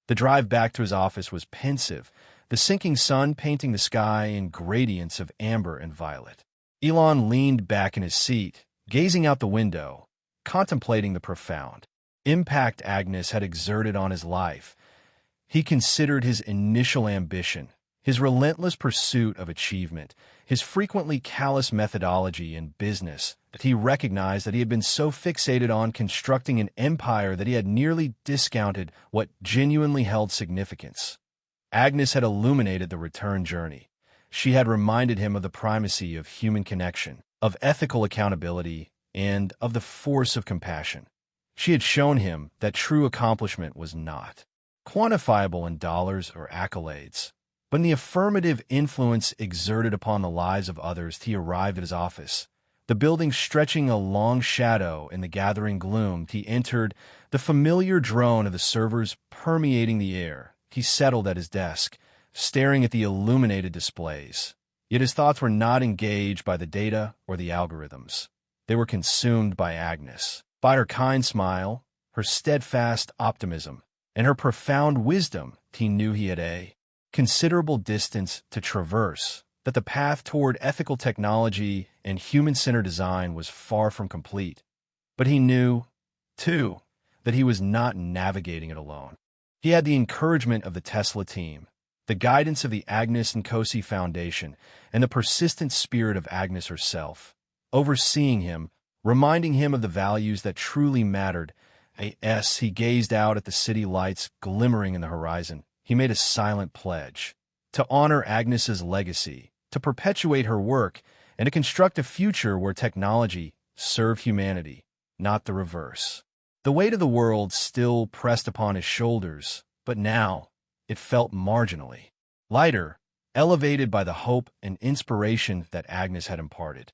Speaker 1: The drive back to his office was pensive, the sinking sun painting the sky in gradients of amber and violet. Elon leaned back in his seat, gazing out the window, contemplating the profound impact Agnes had exerted on his life. He considered his initial ambition, his relentless pursuit of achievement, his frequently callous methodology in business, that he recognized that he had been so fixated on constructing an empire that he had nearly discounted what genuinely held significance. Agnes had illuminated the return journey. She had reminded him of the primacy of human connection, of ethical accountability, and of the force of compassion. She had shown him that true accomplishment was not quantifiable in dollars or accolades, but in the affirmative influence exerted upon the lives of others. He arrived at his office, the building stretching a long shadow in the gathering gloom. He entered, the familiar drone of the servers permeating the air. He settled at his desk, staring at the illuminated displays. Yet his thoughts were not engaged by the data or the algorithms. They were consumed by Agnes, by her kind smile, her steadfast optimism, and her profound wisdom. He knew he had a considerable distance to traverse, that the path toward ethical technology and human-centered design was far from complete. But he knew, too, that he was not navigating it alone. He had the encouragement of the Tesla team, the guidance of the Agnes and Cosi Foundation, and the persistent spirit of Agnes herself, overseeing him, reminding him of the values that truly mattered. As he gazed out at the city lights glimmering in the horizon, he made a silent pledge to honor Agnes's legacy, to perpetuate her work, and to construct a future where technology served humanity, not the reverse. The weight of the world still pressed upon his shoulders, but now it felt marginally lighter, elevated by the hope and inspiration that Agnes had imparted.